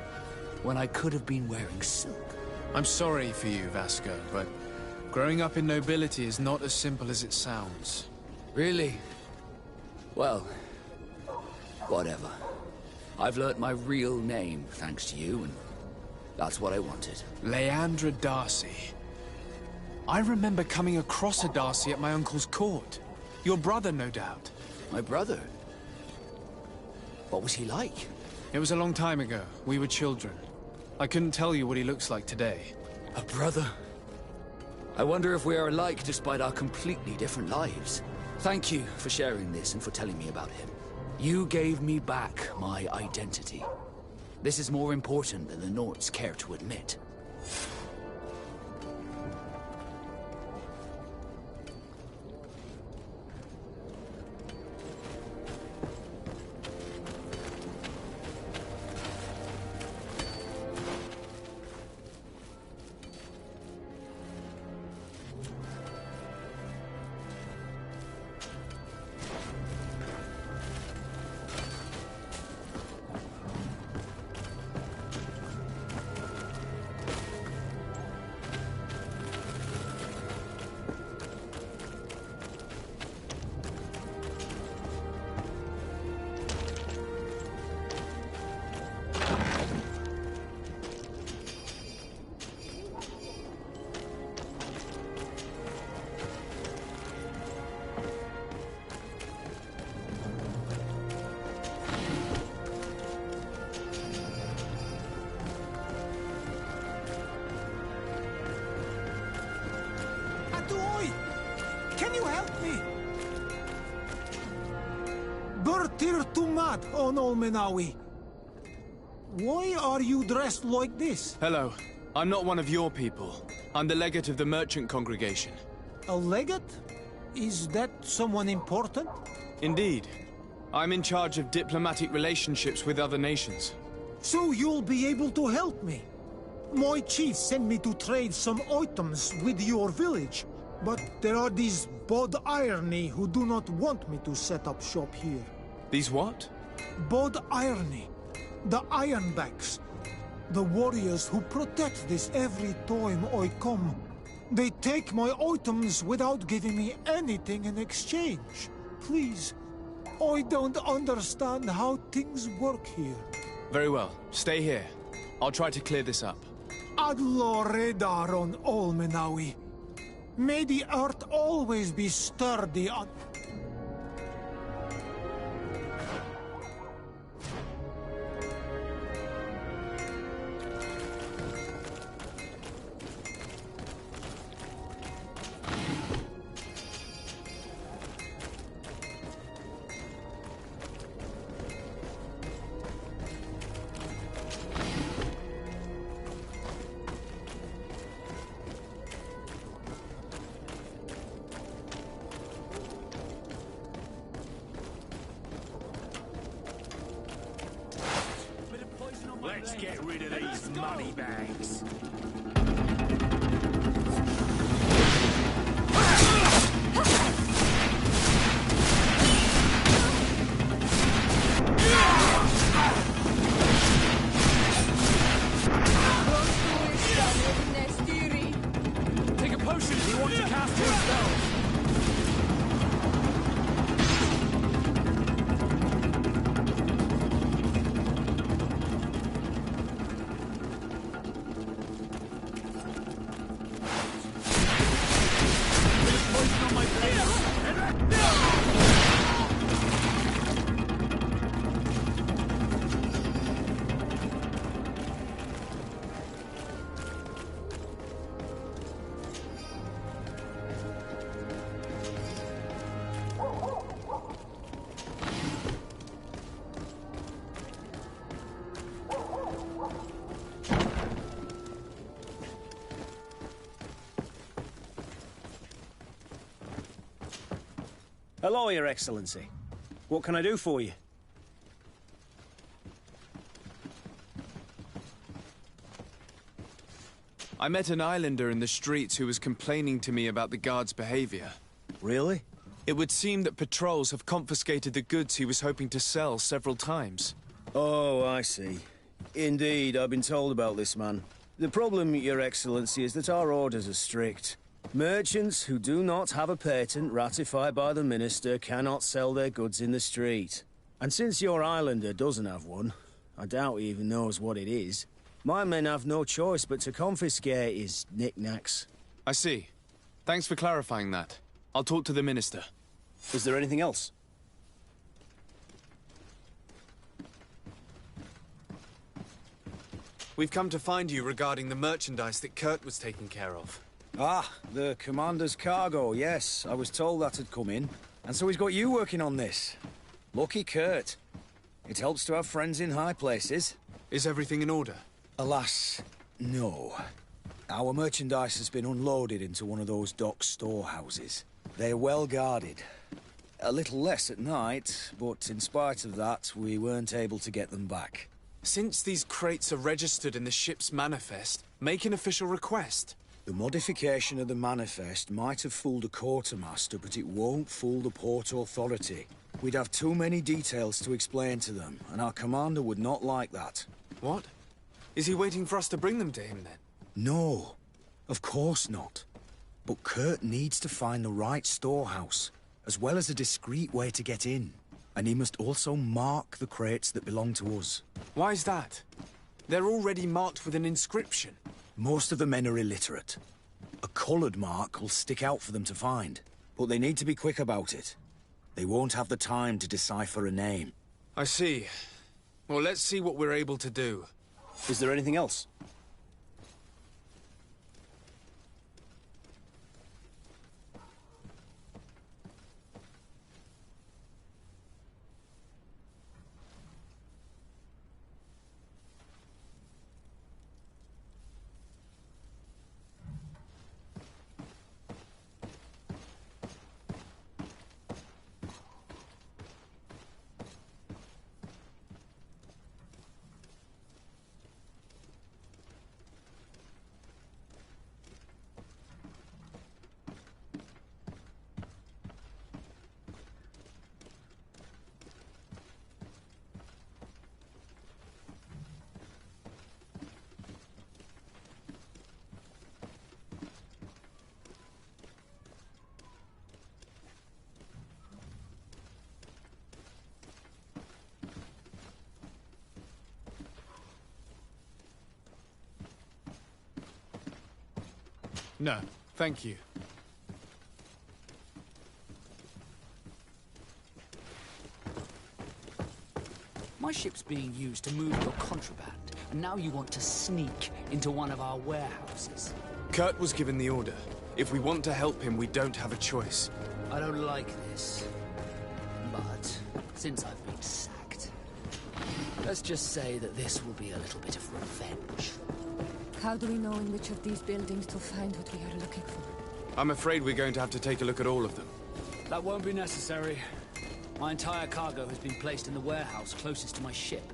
when I could have been wearing silk. I'm sorry for you, Vasco, but growing up in nobility is not as simple as it sounds. Really? Well, whatever. I've learnt my real name, thanks to you, and that's what I wanted. Leandra Darcy. I remember coming across a Darcy at my uncle's court. Your brother, no doubt. My brother? What was he like? It was a long time ago. We were children. I couldn't tell you what he looks like today. A brother? I wonder if we are alike despite our completely different lives. Thank you for sharing this and for telling me about him. You gave me back my identity. This is more important than the Nords care to admit. All, Menawi. Why are you dressed like this? Hello. I'm not one of your people. I'm the legate of the merchant congregation. A legate? Is that someone important? Indeed. I'm in charge of diplomatic relationships with other nations. So you'll be able to help me. My chief sent me to trade some items with your village, but there are these Bod Irony who do not want me to set up shop here. These what? Bod Irony. The Ironbacks. The warriors who protect this every time I come. They take my items without giving me anything in exchange. Please, I don't understand how things work here. Very well. Stay here. I'll try to clear this up. Adlo Redar on all, Menawi. May the earth always be sturdy on... Let's get rid of these money bags. Take a potion if you want to cast more spells. Hello, Your Excellency. What can I do for you? I met an islander in the streets who was complaining to me about the guard's behavior. Really? It would seem that patrols have confiscated the goods he was hoping to sell several times. Oh, I see. Indeed, I've been told about this man. The problem, Your Excellency, is that our orders are strict. Merchants who do not have a patent ratified by the Minister cannot sell their goods in the street. And since your islander doesn't have one, I doubt he even knows what it is, my men have no choice but to confiscate his knickknacks. I see. Thanks for clarifying that. I'll talk to the Minister. Is there anything else? We've come to find you regarding the merchandise that Kurt was taking care of. Ah, the Commander's cargo, yes. I was told that had come in. And so he's got you working on this. Lucky Kurt. It helps to have friends in high places. Is everything in order? Alas, no. Our merchandise has been unloaded into one of those dock storehouses. They're well guarded. A little less at night, but in spite of that, we weren't able to get them back. Since these crates are registered in the ship's manifest, make an official request. The modification of the manifest might have fooled a quartermaster, but it won't fool the Port Authority. We'd have too many details to explain to them, and our commander would not like that. What? Is he waiting for us to bring them to him, then? No, of course not. But Kurt needs to find the right storehouse, as well as a discreet way to get in. And he must also mark the crates that belong to us. Why is that? They're already marked with an inscription. Most of the men are illiterate. A coloured mark will stick out for them to find, but they need to be quick about it. They won't have the time to decipher a name. I see. Well, let's see what we're able to do. Is there anything else? No, thank you. My ship's being used to move your contraband, and now you want to sneak into one of our warehouses. Kurt was given the order. If we want to help him, we don't have a choice. I don't like this. But since I've been sacked, let's just say that this will be a little bit of revenge. How do we know in which of these buildings to find what we are looking for? I'm afraid we're going to have to take a look at all of them. That won't be necessary. My entire cargo has been placed in the warehouse closest to my ship.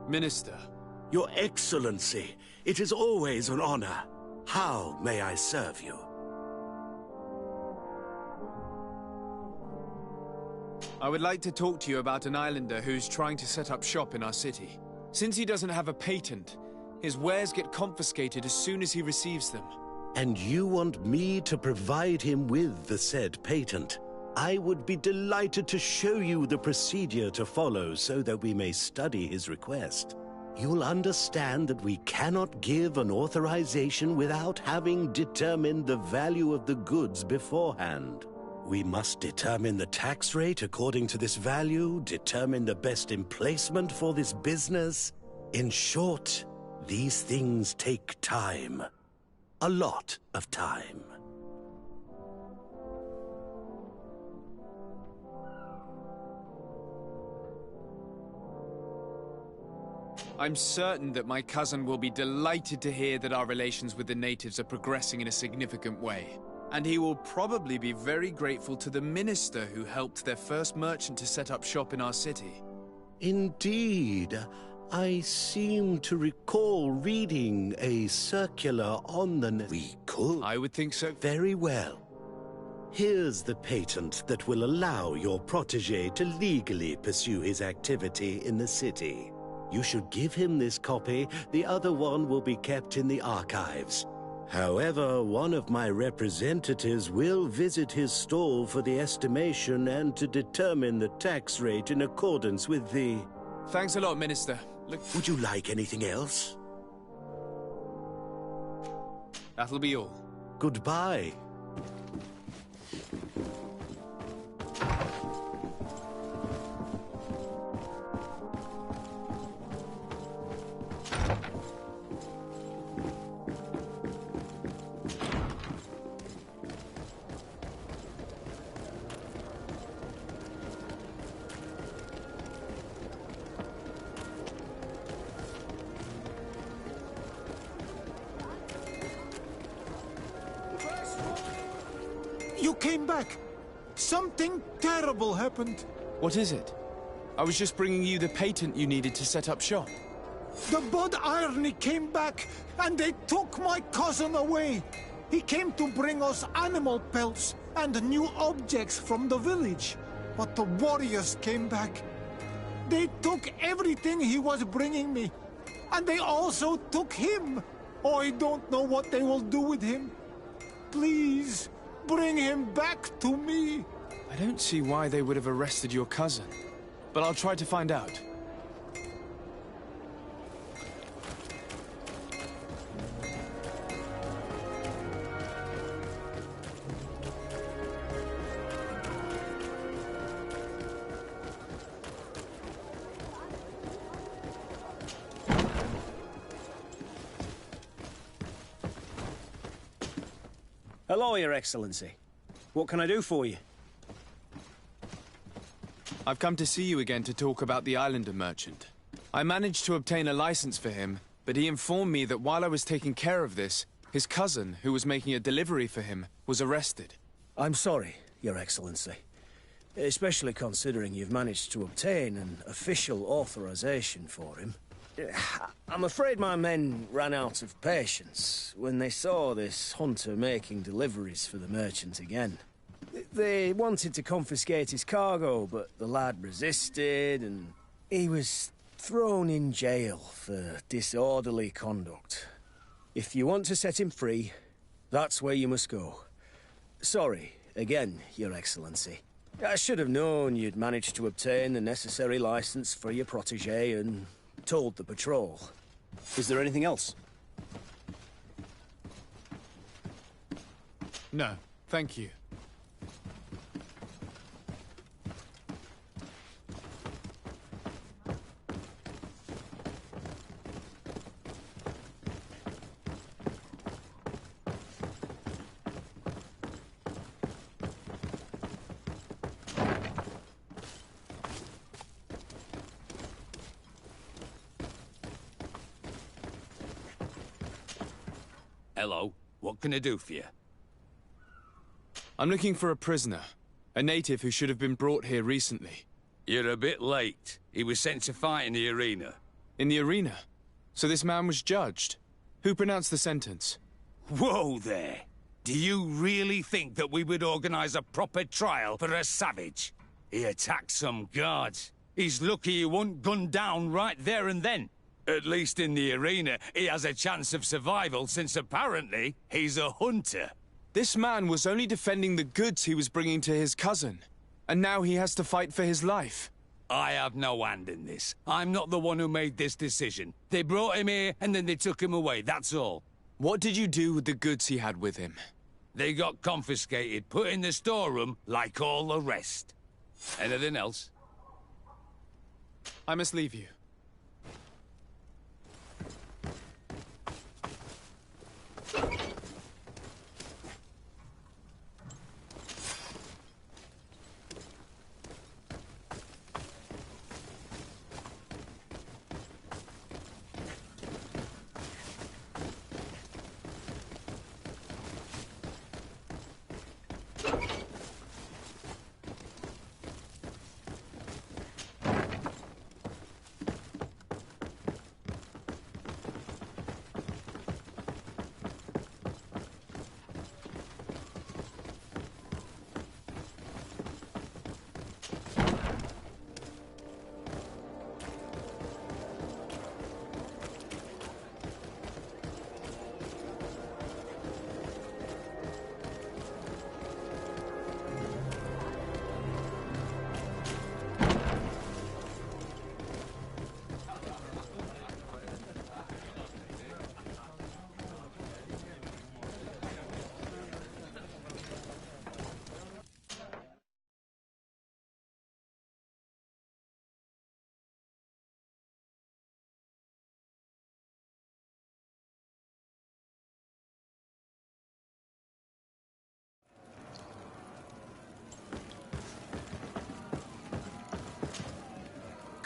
Minister. Your Excellency, it is always an honor. How may I serve you? I would like to talk to you about an islander who's trying to set up shop in our city. Since he doesn't have a patent, his wares get confiscated as soon as he receives them. And you want me to provide him with the said patent? I would be delighted to show you the procedure to follow so that we may study his request. You'll understand that we cannot give an authorization without having determined the value of the goods beforehand. We must determine the tax rate according to this value, determine the best emplacement for this business. In short, these things take time. A lot of time. I'm certain that my cousin will be delighted to hear that our relations with the natives are progressing in a significant way. And he will probably be very grateful to the minister who helped their first merchant to set up shop in our city. Indeed. I seem to recall reading a circular on the... We could. I would think so. Very well. Here's the patent that will allow your protege to legally pursue his activity in the city. You should give him this copy. The other one will be kept in the archives. However, one of my representatives will visit his stall for the estimation and to determine the tax rate in accordance with the... Thanks a lot, Minister. Look... Would you like anything else? That'll be all. Goodbye. You came back. Something terrible happened. What is it? I was just bringing you the patent you needed to set up shop. The Bud Irony came back, and they took my cousin away. He came to bring us animal pelts and new objects from the village. But the warriors came back. They took everything he was bringing me. And they also took him. Oh, I don't know what they will do with him. Please, bring him back to me. I don't see why they would have arrested your cousin, but I'll try to find out. Hello, Your Excellency. What can I do for you? I've come to see you again to talk about the islander merchant. I managed to obtain a license for him, but he informed me that while I was taking care of this, his cousin, who was making a delivery for him, was arrested. I'm sorry, Your Excellency. Especially considering you've managed to obtain an official authorization for him. I'm afraid my men ran out of patience when they saw this hunter making deliveries for the merchant again. They wanted to confiscate his cargo, but the lad resisted, and he was thrown in jail for disorderly conduct. If you want to set him free, that's where you must go. Sorry, again, Your Excellency. I should have known you'd managed to obtain the necessary license for your protege and told the patrol. Is there anything else? No, thank you. Hello, what can I do for you? I'm looking for a prisoner. A native who should have been brought here recently. You're a bit late. He was sent to fight in the arena. In the arena? So this man was judged? Who pronounced the sentence? Whoa there! Do you really think that we would organize a proper trial for a savage? He attacked some guards. He's lucky he wasn't gunned down right there and then. At least in the arena, he has a chance of survival since apparently he's a hunter. This man was only defending the goods he was bringing to his cousin. And now he has to fight for his life. I have no hand in this. I'm not the one who made this decision. They brought him here and then they took him away, that's all. What did you do with the goods he had with him? They got confiscated, put in the storeroom like all the rest. Anything else? I must leave you.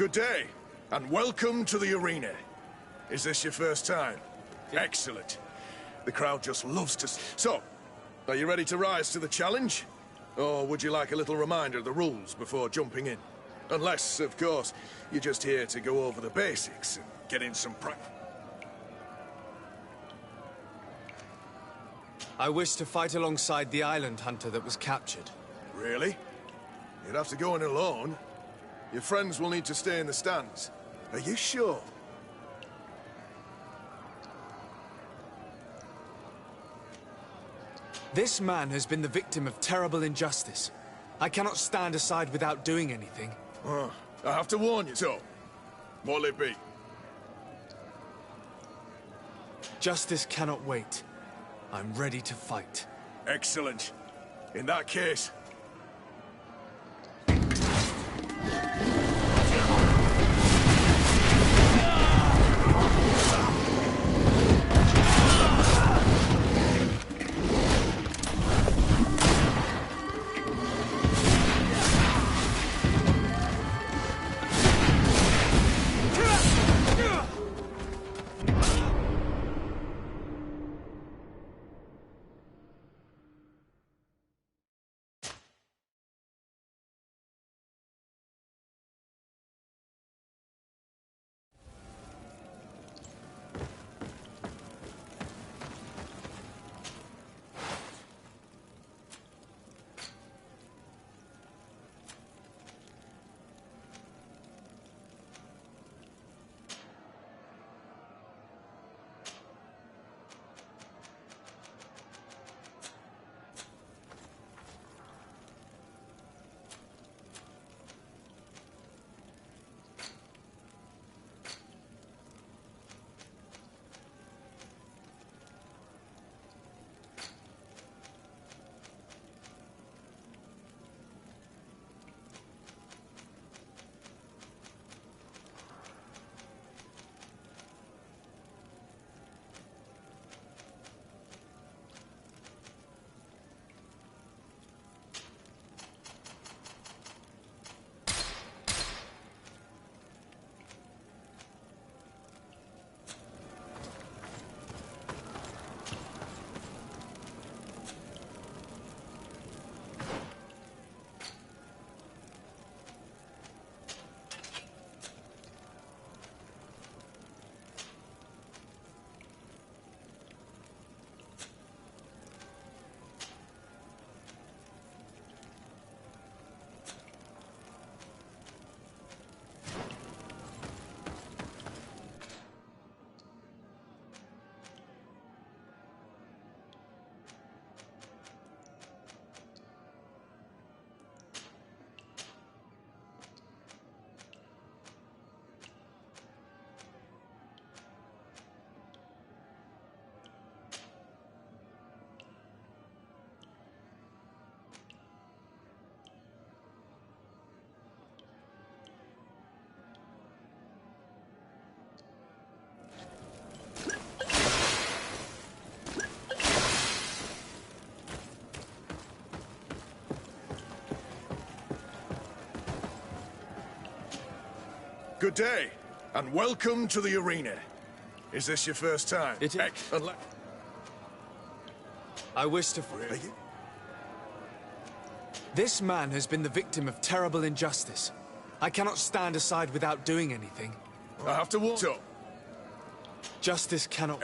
Good day, and welcome to the arena. Is this your first time? Excellent. The crowd just loves to... So, are you ready to rise to the challenge? Or would you like a little reminder of the rules before jumping in? Unless, of course, you're just here to go over the basics and get in some practice. I wish to fight alongside the island hunter that was captured. Really? You'd have to go in alone. Your friends will need to stay in the stands. Are you sure? This man has been the victim of terrible injustice. I cannot stand aside without doing anything. Oh, I have to warn you, so what'll it be? Justice cannot wait. I'm ready to fight. Excellent. In that case... Good day, and welcome to the arena. Is this your first time? It is. I wish to... This man has been the victim of terrible injustice. I cannot stand aside without doing anything. I have to walk up. Justice cannot...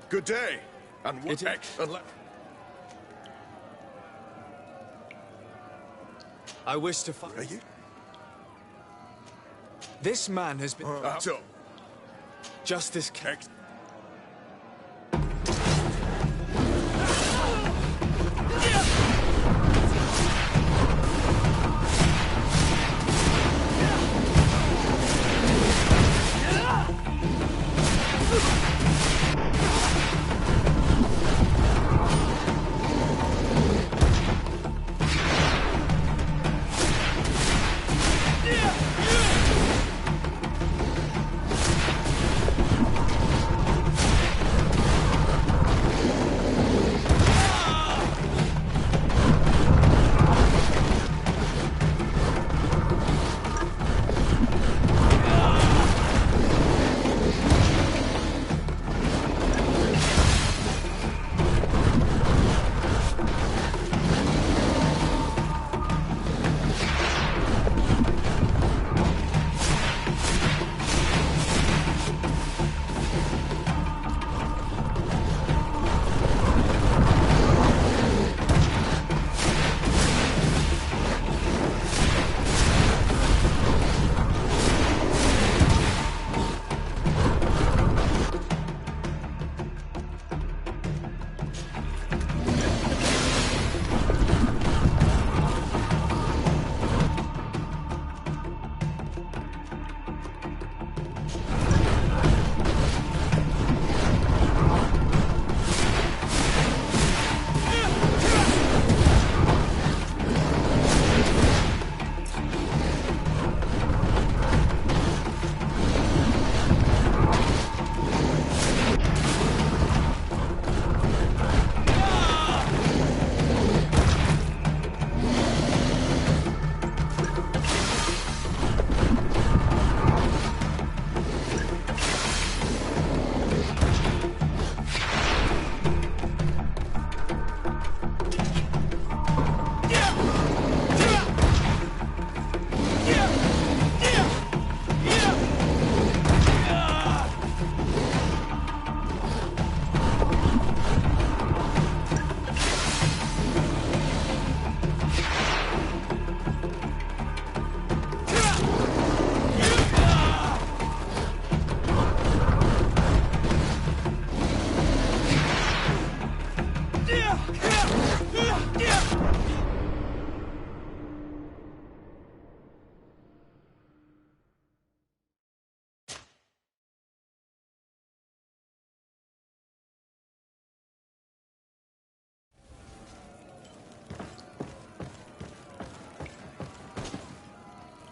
Good day, and I wish to find... Are you? This man has been... So. Justice can...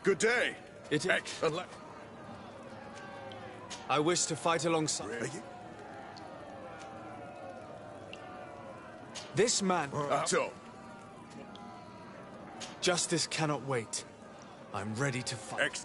Good day. It is. I wish to fight alongside... Are you? This man... So. Justice cannot wait. I'm ready to fight.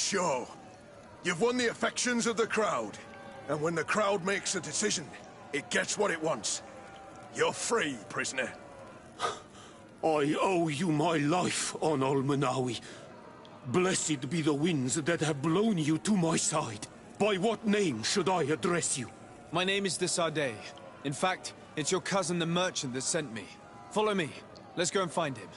show. You've won the affections of the crowd. And when the crowd makes a decision, it gets what it wants. You're free, prisoner. I owe you my life, Alle, meine. Blessed be the winds that have blown you to my side. By what name should I address you? My name is de Sardet. In fact, it's your cousin the merchant that sent me. Follow me. Let's go and find him.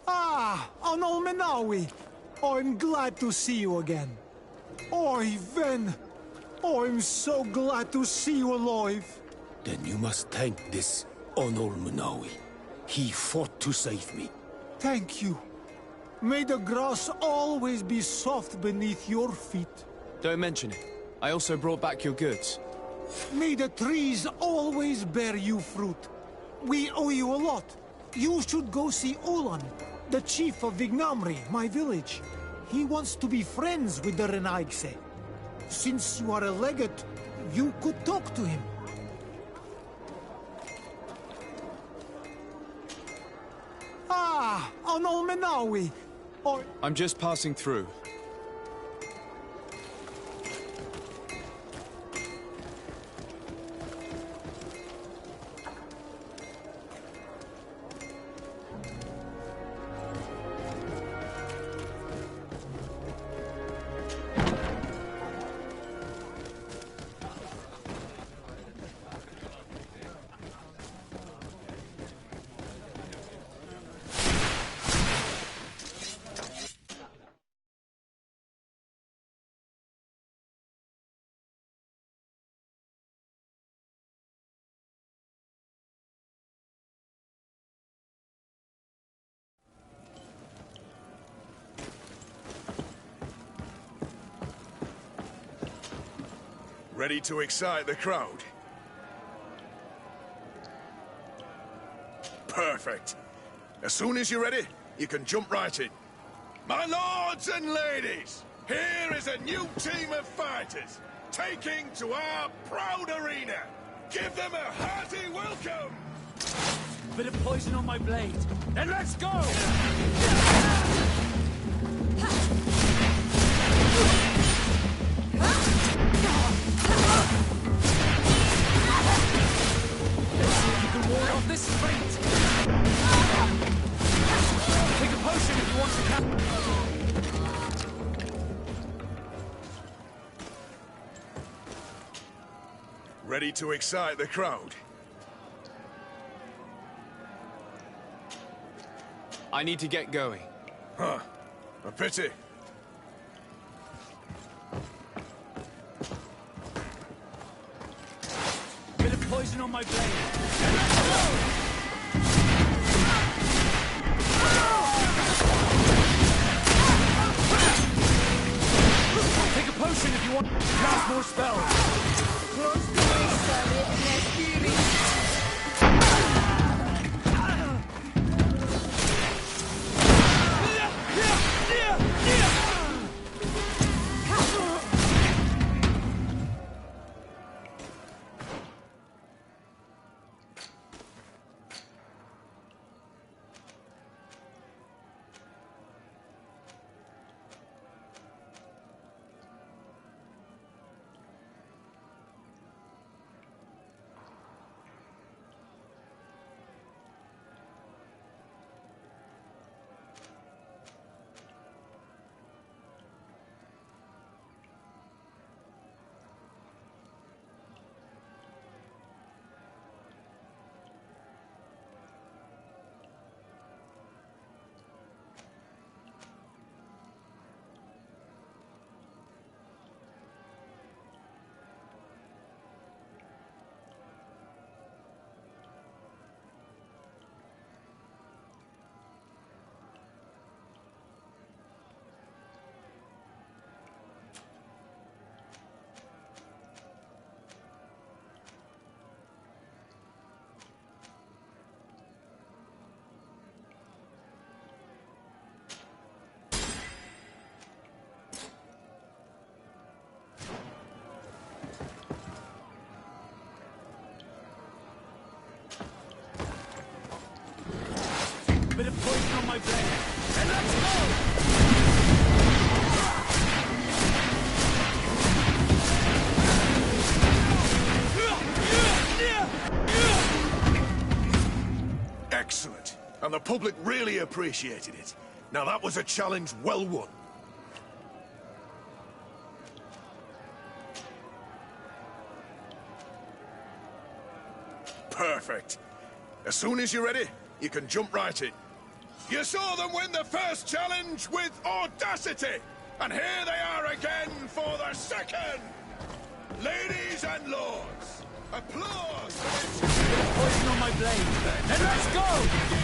Ah, Alle, meine. I'm glad to see you again. Oi, Ven. I'm so glad to see you alive. Then you must thank this Alle, meine. He fought to save me. Thank you. May the grass always be soft beneath your feet. Don't mention it. I also brought back your goods. May the trees always bear you fruit. We owe you a lot. You should go see Olan, the chief of Vignamri, my village. He wants to be friends with the Renaigse. Since you are a legate, you could talk to him. Ah, Alle, meine. I'm just passing through. Ready to excite the crowd? Perfect. As soon as you're ready, you can jump right in. My lords and ladies, here is a new team of fighters, taking to our proud arena. Give them a hearty welcome! Bit of poison on my blade. Then let's go! Ward off this fight! Take a potion if you want to cap. Ready to excite the crowd? I need to get going. Huh. A pity. Bit of poison on my blade. Take a potion if you want to cast more spells. Bit of poison on my blade. And let's go! Excellent. And the public really appreciated it. Now that was a challenge well won. Perfect. As soon as you're ready, you can jump right in. You saw them win the first challenge with audacity! And here they are again for the second! Ladies and lords, applause for this... Poison on my blade. And let's go!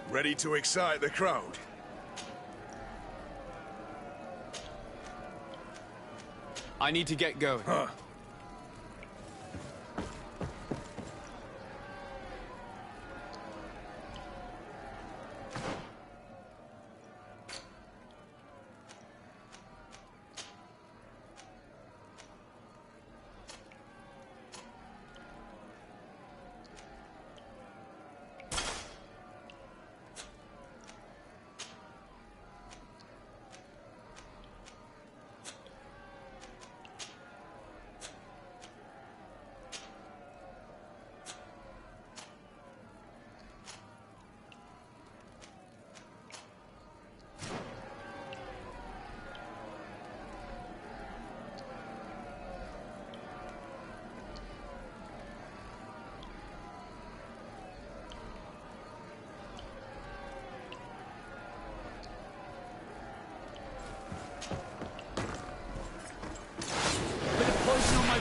Ready to excite the crowd? I need to get going. Huh.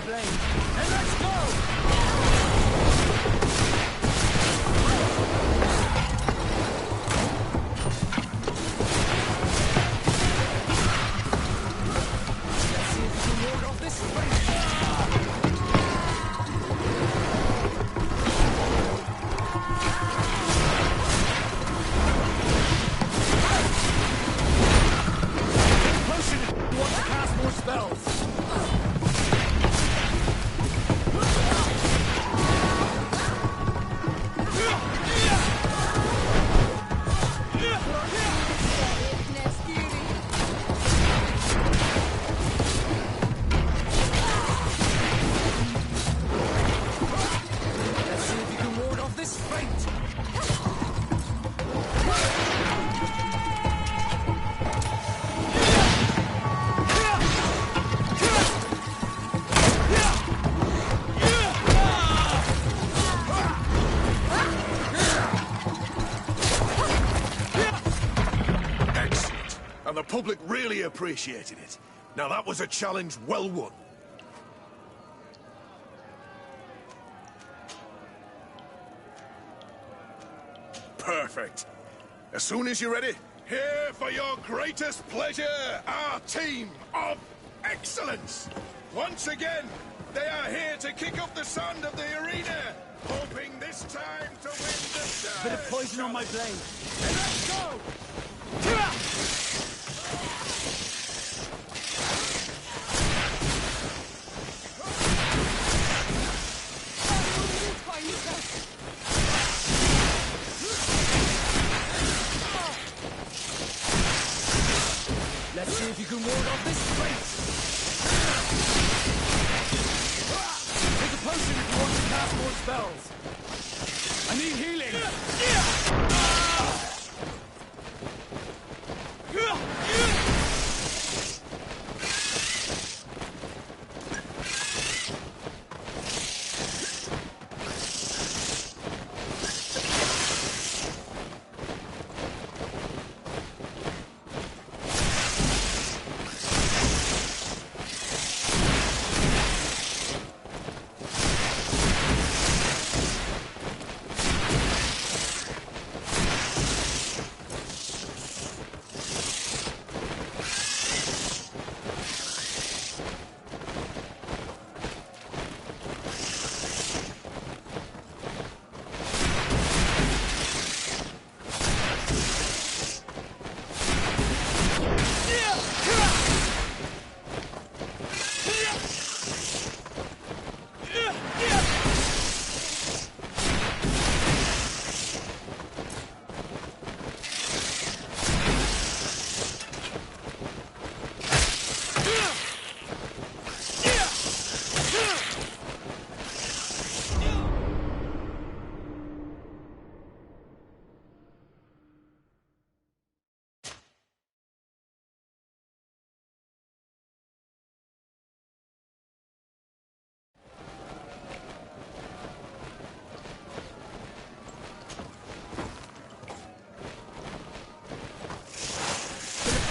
blade. And let's go! Let's see if we can ward off this fight. Potion if you want to cast more spells. Let's see if you can ward off this fate. Excellent. And the public really appreciated it. Now that was a challenge well won. Perfect. As soon as you're ready, here for your greatest pleasure, our team of excellence. Once again, they are here to kick up the sand of the arena, hoping this time to win the Bit of poison on my blade. And let's go! Let's see if you can ward off this fate. Take a potion if you want to cast more spells. I need healing.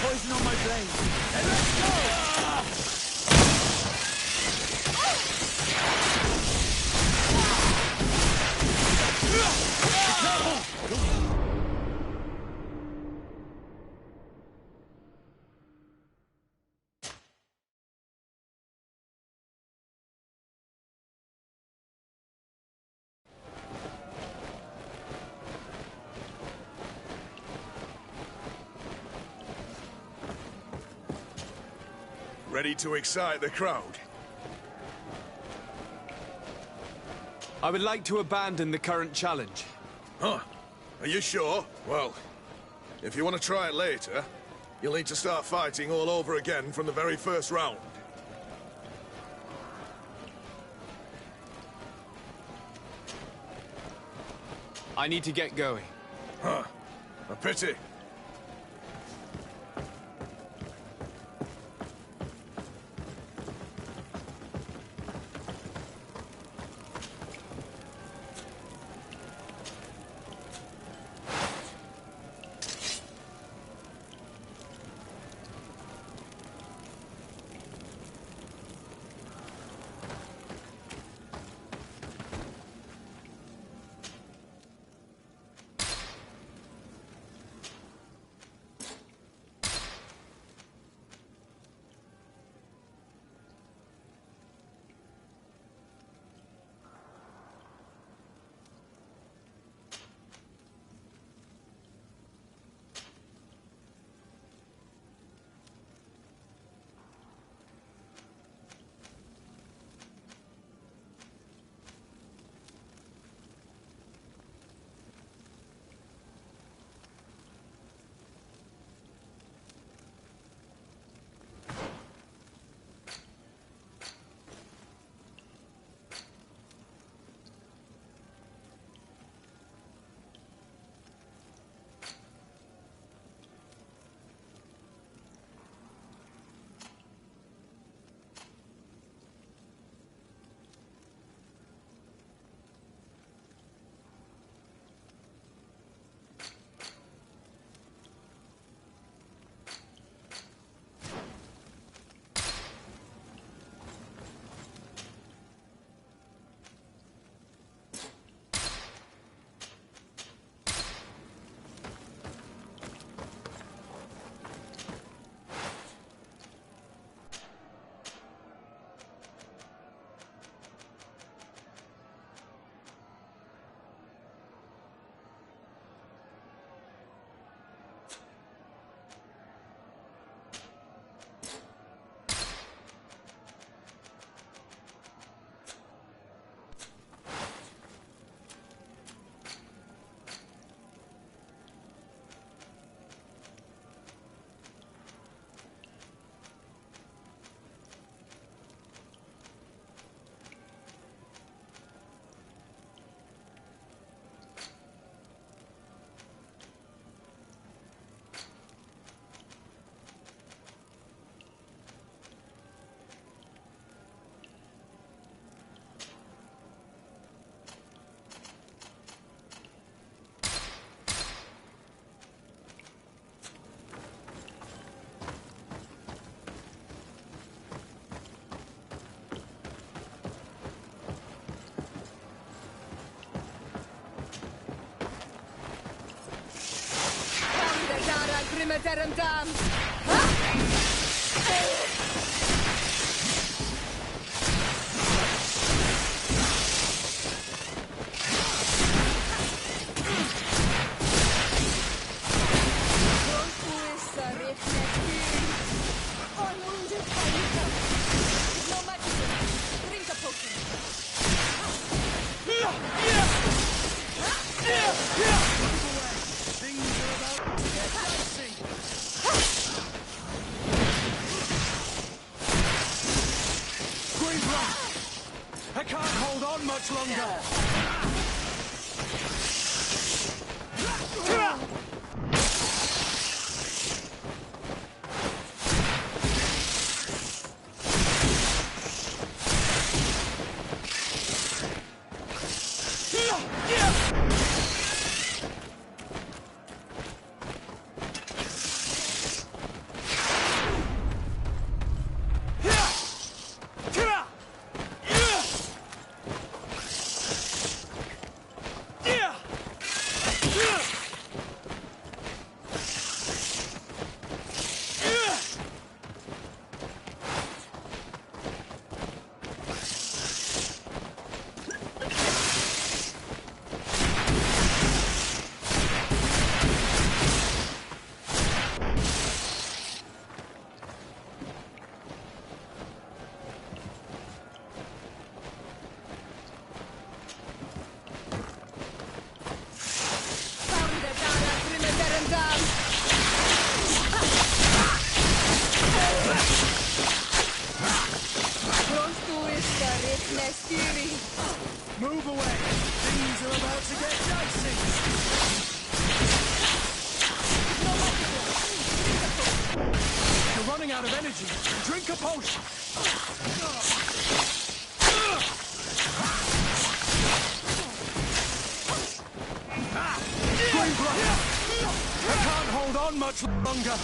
Poison on my blade. And let's go! Ready to excite the crowd? I would like to abandon the current challenge. Huh? Are you sure? Well, if you want to try it later, you'll need to start fighting all over again from the very first round. I need to get going. Huh. A pity. deren Dam! I can't hold on much longer. Move away! Things are about to get dicey! You're running out of energy. Drink a potion! Green blood! I can't hold on much longer!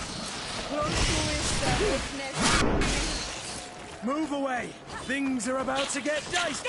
Move away! Things are about to get dicey!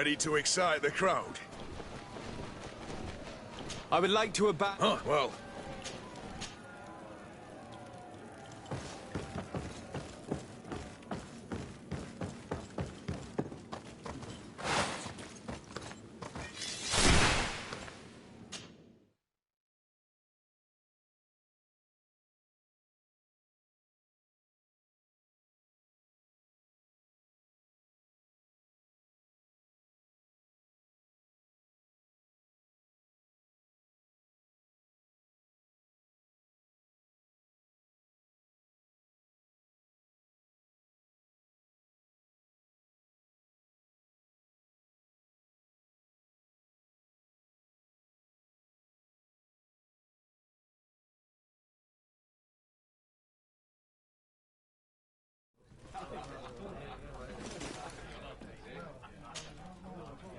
Ready to excite the crowd? I would like to Oh, well.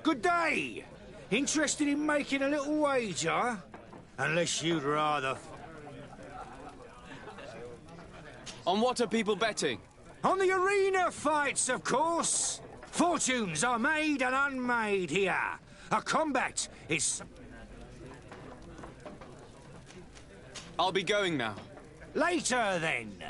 Good day! Interested in making a little wager? Unless you'd rather... On what are people betting? On the arena fights, of course! Fortunes are made and unmade here. A combat is... I'll be going now. Later, then.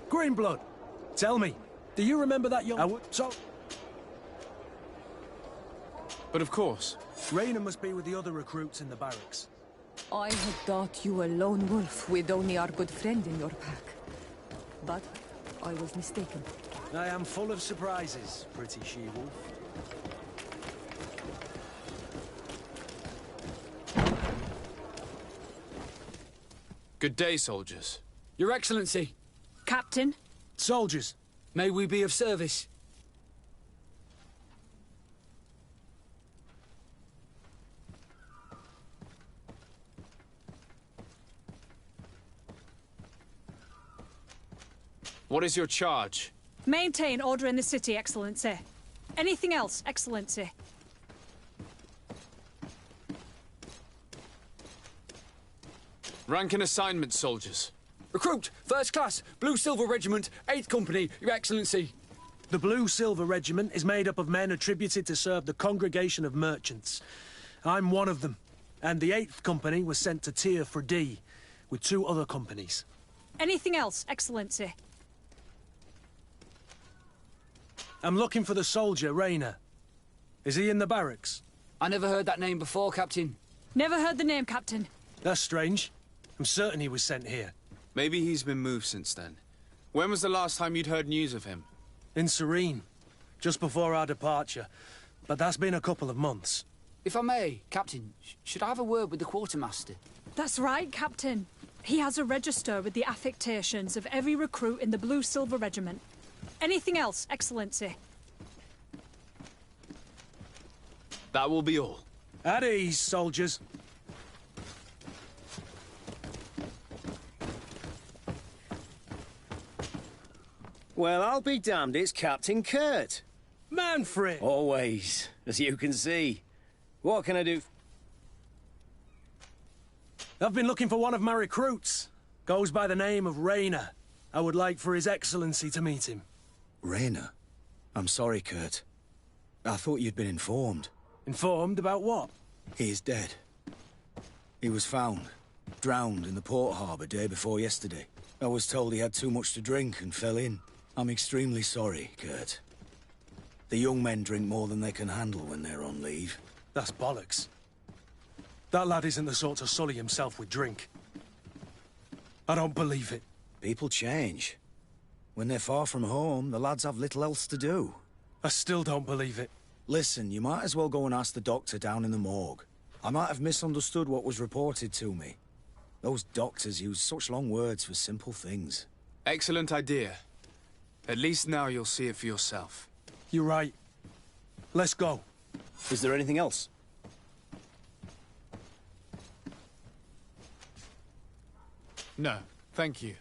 Greenblood, tell me, do you remember that young... But of course. Raina must be with the other recruits in the barracks. I had thought you a lone wolf with only our good friend in your pack. But I was mistaken. I am full of surprises, pretty she-wolf. Good day, soldiers. Your Excellency. Captain. Soldiers. May we be of service? What is your charge? Maintain order in the city, Excellency. Anything else, Excellency? Rank and assignment, soldiers. Recruit, first class, Blue Silver Regiment, 8th Company, Your Excellency. The Blue Silver Regiment is made up of men attributed to serve the Congregation of Merchants. I'm one of them, and the 8th Company was sent to Tier for D, with 2 other companies. Anything else, Excellency? I'm looking for the soldier, Rayner. Is he in the barracks? I never heard that name before, Captain. Never heard the name, Captain. That's strange. I'm certain he was sent here. Maybe he's been moved since then. When was the last time you'd heard news of him? In Serene, just before our departure. But that's been a couple of months. If I may, Captain, should I have a word with the quartermaster? That's right, Captain. He has a register with the affectations of every recruit in the Blue Silver Regiment. Anything else, Excellency? That will be all. At ease, soldiers. Well, I'll be damned, it's Captain Kurt. Manfred! Always, as you can see. What can I do? I've been looking for one of my recruits. Goes by the name of Rayner. I would like for His Excellency to meet him. Rayner? I'm sorry, Kurt. I thought you'd been informed. Informed about what? He is dead. He was found, drowned in the port harbour day before yesterday. I was told he had too much to drink and fell in. I'm extremely sorry, Kurt. The young men drink more than they can handle when they're on leave. That's bollocks. That lad isn't the sort to sully himself with drink. I don't believe it. People change. When they're far from home, the lads have little else to do. I still don't believe it. Listen, you might as well go and ask the doctor down in the morgue. I might have misunderstood what was reported to me. Those doctors use such long words for simple things. Excellent idea. At least now you'll see it for yourself. You're right. Let's go. Is there anything else? No, thank you.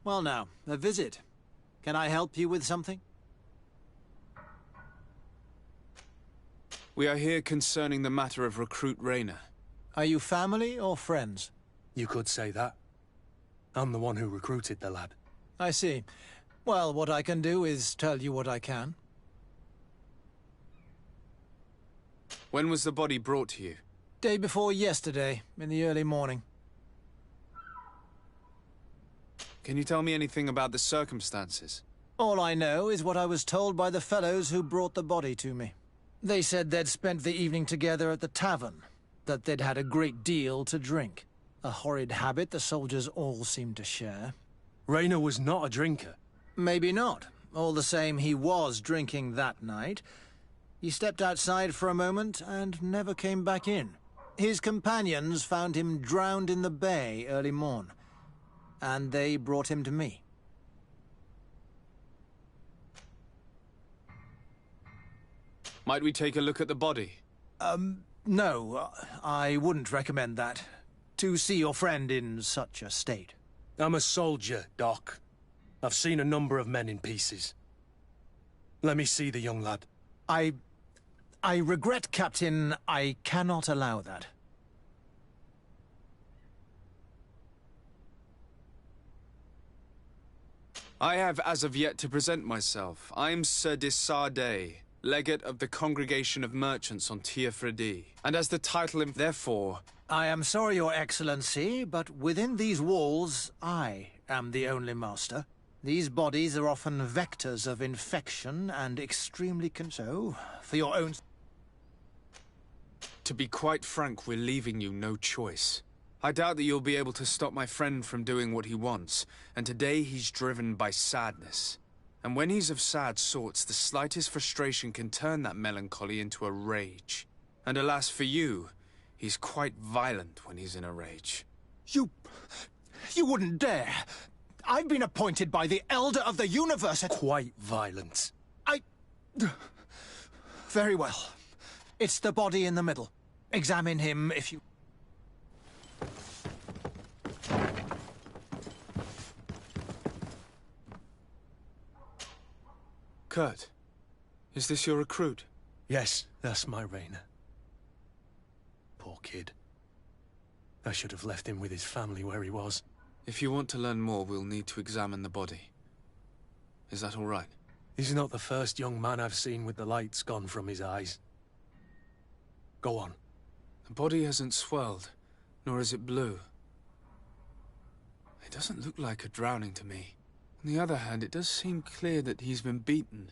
Well now, a visit. Can I help you with something? We are here concerning the matter of recruit Rayner. Are you family or friends? You could say that. I'm the one who recruited the lad. I see. Well, what I can do is tell you what I can. When was the body brought to you? Day before yesterday, in the early morning. Can you tell me anything about the circumstances? All I know is what I was told by the fellows who brought the body to me. They said they'd spent the evening together at the tavern, that they'd had a great deal to drink. A horrid habit the soldiers all seemed to share. Rayner was not a drinker. Maybe not. All the same, he was drinking that night. He stepped outside for a moment and never came back in. His companions found him drowned in the bay early morn, and they brought him to me. Might we take a look at the body? No, I wouldn't recommend that. To see your friend in such a state. I'm a soldier, Doc. I've seen a number of men in pieces. Let me see the young lad. I regret, Captain, I cannot allow that. I have as of yet to present myself. I'm Sir Desardet, legate of the Congregation of Merchants on Tier for D. And as the title therefore... I am sorry, Your Excellency, but within these walls, I am the only master. These bodies are often vectors of infection and extremely so, for your own... To be quite frank, we're leaving you no choice. I doubt that you'll be able to stop my friend from doing what he wants, and today he's driven by sadness. And when he's of sad sorts, the slightest frustration can turn that melancholy into a rage. And alas for you, he's quite violent when he's in a rage. You wouldn't dare! I've been appointed by the Elder of the Universe at... Quite violent. Very well. It's the body in the middle. Examine him if you... Kurt, is this your recruit? Yes, that's my Rainer. Poor kid. I should have left him with his family where he was. If you want to learn more, we'll need to examine the body. Is that all right? He's not the first young man I've seen with the lights gone from his eyes. Go on. The body hasn't swelled, nor is it blue. It doesn't look like a drowning to me. On the other hand, it does seem clear that he's been beaten.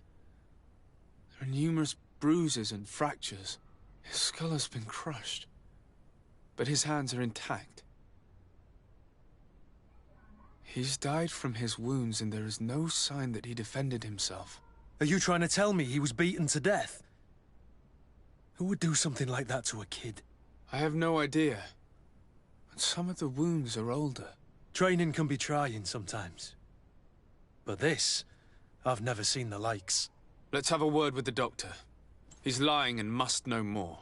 There are numerous bruises and fractures. His skull has been crushed. But his hands are intact. He's died from his wounds, and there is no sign that he defended himself. Are you trying to tell me he was beaten to death? Who would do something like that to a kid? I have no idea. But some of the wounds are older. Training can be trying sometimes. But this, I've never seen the likes. Let's have a word with the doctor. He's lying and must know more.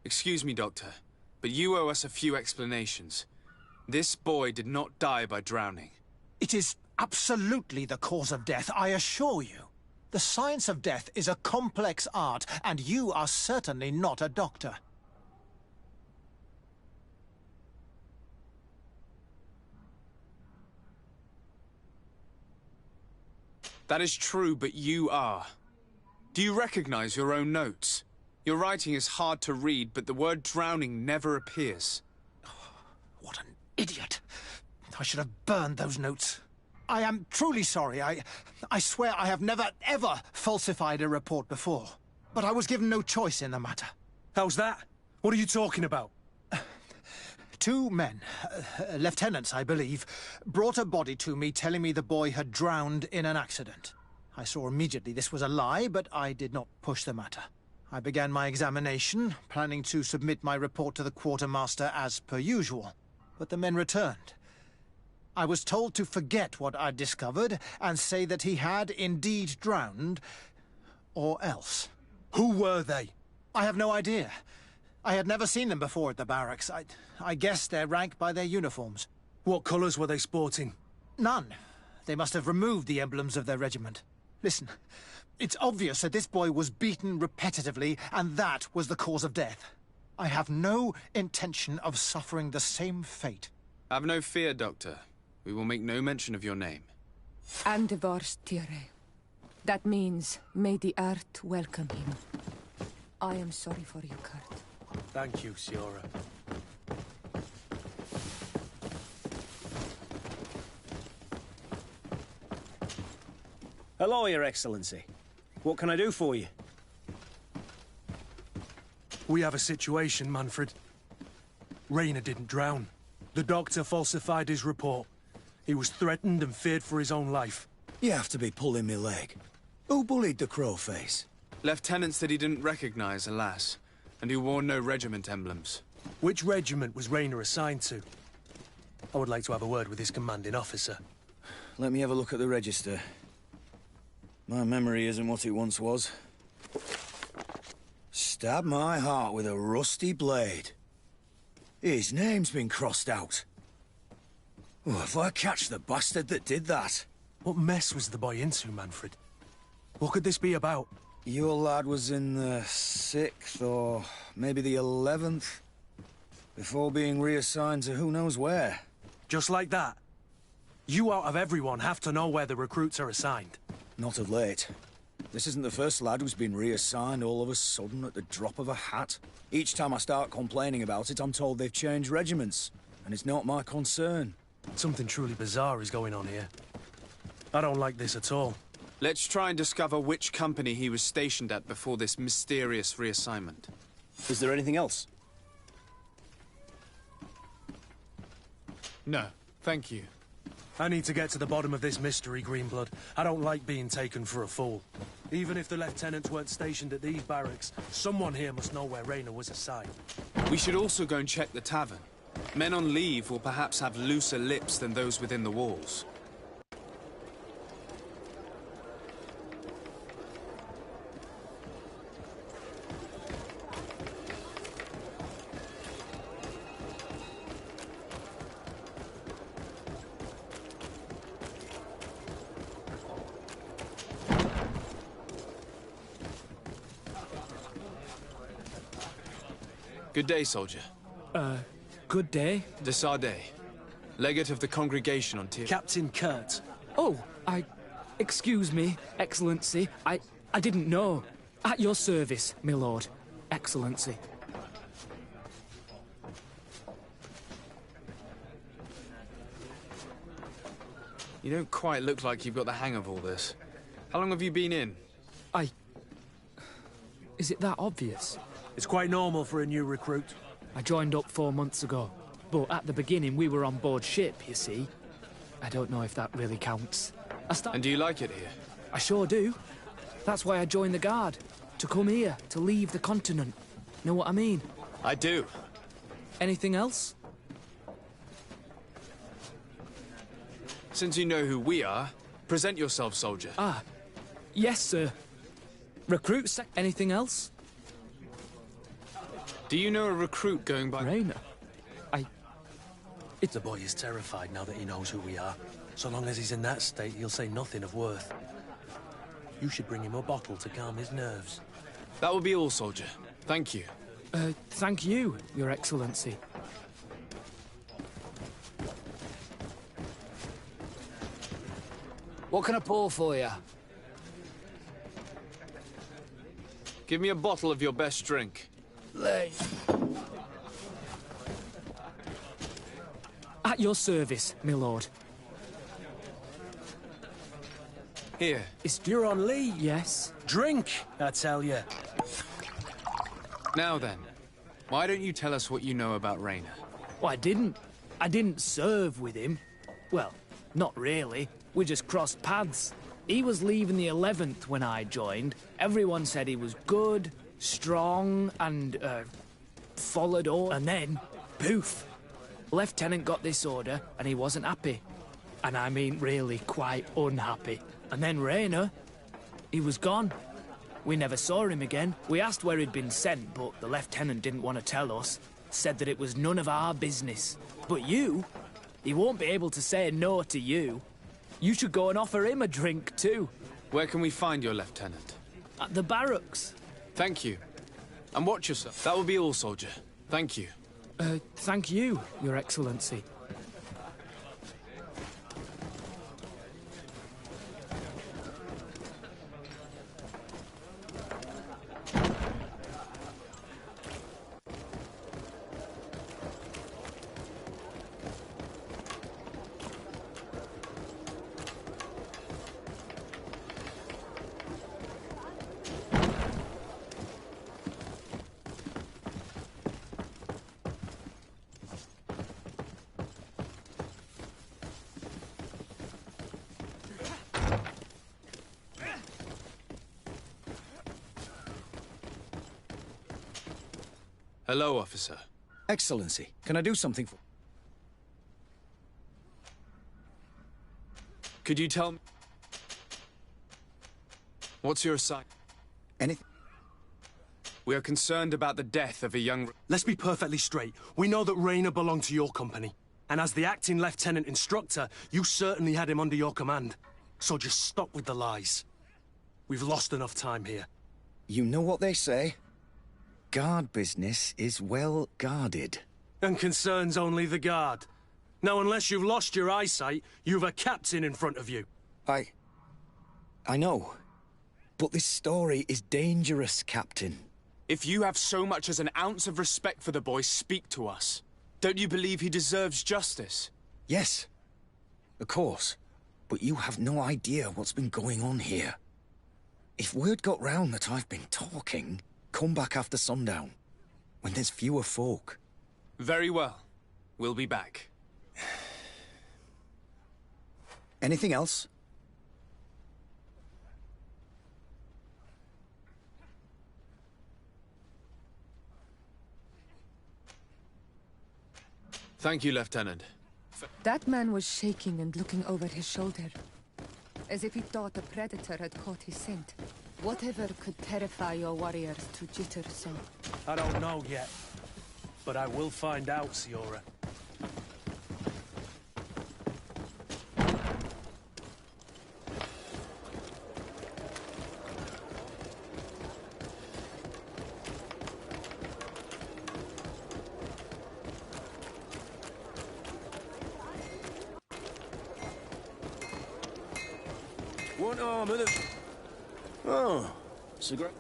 Excuse me, Doctor, but you owe us a few explanations. This boy did not die by drowning. It is absolutely the cause of death, I assure you. The science of death is a complex art, and you are certainly not a doctor. That is true, but you are. Do you recognize your own notes? Your writing is hard to read, but the word drowning never appears. What an idiot. I should have burned those notes. I am truly sorry. I swear I have never, ever falsified a report before. But I was given no choice in the matter. How's that? What are you talking about? Two men, lieutenants, I believe, brought a body to me telling me the boy had drowned in an accident. I saw immediately this was a lie, but I did not push the matter. I began my examination, planning to submit my report to the quartermaster as per usual. But the men returned. I was told to forget what I'd discovered and say that he had indeed drowned, or else. Who were they? I have no idea. I had never seen them before at the barracks. I guessed their rank by their uniforms. What colours were they sporting? None. They must have removed the emblems of their regiment. Listen. It's obvious that this boy was beaten repetitively, and that was the cause of death. I have no intention of suffering the same fate. Have no fear, Doctor. We will make no mention of your name. Andevars Tire. That means, may the earth welcome him. I am sorry for you, Kurt. Thank you, Siora. Hello, Your Excellency. What can I do for you? We have a situation, Manfred. Rainer didn't drown. The doctor falsified his report. He was threatened and feared for his own life. You have to be pulling me leg. Who bullied the crowface? Lieutenants that he didn't recognize, alas, and who wore no regiment emblems. Which regiment was Rainer assigned to? I would like to have a word with his commanding officer. Let me have a look at the register. My memory isn't what it once was. Stab my heart with a rusty blade. His name's been crossed out. Oh, if I catch the bastard that did that. What mess was the boy into, Manfred? What could this be about? Your lad was in the 6th or maybe the 11th, before being reassigned to who knows where. Just like that? You out of everyone have to know where the recruits are assigned. Not of late. This isn't the first lad who's been reassigned all of a sudden at the drop of a hat. Each time I start complaining about it, I'm told they've changed regiments, and it's not my concern. Something truly bizarre is going on here. I don't like this at all. Let's try and discover which company he was stationed at before this mysterious reassignment. Is there anything else? No, thank you. I need to get to the bottom of this mystery, Greenblood. I don't like being taken for a fool. Even if the lieutenants weren't stationed at these barracks, someone here must know where Raynor was assigned. We should also go and check the tavern. Men on leave will perhaps have looser lips than those within the walls. Good day, soldier. Good day. De Sardet, legate of the congregation on Tyr. Captain Kurt. Oh, excuse me, Excellency. I didn't know. At your service, my lord. Excellency. You don't quite look like you've got the hang of all this. How long have you been in? Is it that obvious? It's quite normal for a new recruit. I joined up 4 months ago, but at the beginning we were on board ship, you see. I don't know if that really counts. And do you like it here? I sure do. That's why I joined the Guard. To come here, to leave the continent. Know what I mean? I do. Anything else? Since you know who we are, present yourself, soldier. Yes, sir. Recruit anything else? Do you know a recruit going by... Raynor? The boy is terrified now that he knows who we are. So long as he's in that state, he'll say nothing of worth. You should bring him a bottle to calm his nerves. That will be all, soldier. Thank you. Thank you, Your Excellency. What can I pour for you? Give me a bottle of your best drink. At your service, my lord. Here. It's Duron Lee. Yes. Drink, I tell you. Now then, why don't you tell us what you know about Raynor? Well, I didn't serve with him. Well, not really. We just crossed paths. He was leaving the 11th when I joined. Everyone said he was good, strong, and, followed all. And then, poof. Lieutenant got this order, and he wasn't happy. And I mean really quite unhappy. And then Raynor, he was gone. We never saw him again. We asked where he'd been sent, but the lieutenant didn't want to tell us. Said that it was none of our business. But you, he won't be able to say no to you. You should go and offer him a drink, too. Where can we find your lieutenant? At the barracks. Thank you. And watch yourself. That will be all, soldier. Thank you. Thank you, Your Excellency. Hello, officer. Excellency, can I do something for... Could you tell me... What's your assignment? Anything? We are concerned about the death of a young... Let's be perfectly straight. We know that Raynor belonged to your company. And as the acting lieutenant instructor, you certainly had him under your command. So just stop with the lies. We've lost enough time here. You know what they say? Guard business is well guarded. And concerns only the guard. Now, unless you've lost your eyesight, you've a captain in front of you. I know. But this story is dangerous, Captain. If you have so much as an ounce of respect for the boy, speak to us. Don't you believe he deserves justice? Yes, of course. But you have no idea what's been going on here. If word got round that I've been talking, come back after sundown, when there's fewer folk. Very well. We'll be back. Anything else? Thank you, Lieutenant. That man was shaking and looking over his shoulder, as if he thought a predator had caught his scent. Whatever could terrify your warriors to jitter so? I don't know yet, but I will find out, Siora. One arm of the... Oh, it's a great...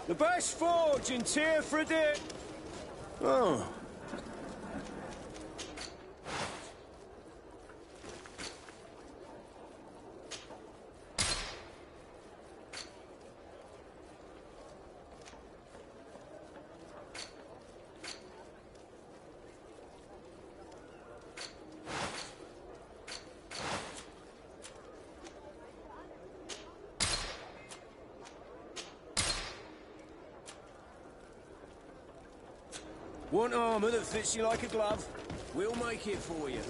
The best forge in Tyr for a day. Oh. One armour that fits you like a glove. We'll make it for you.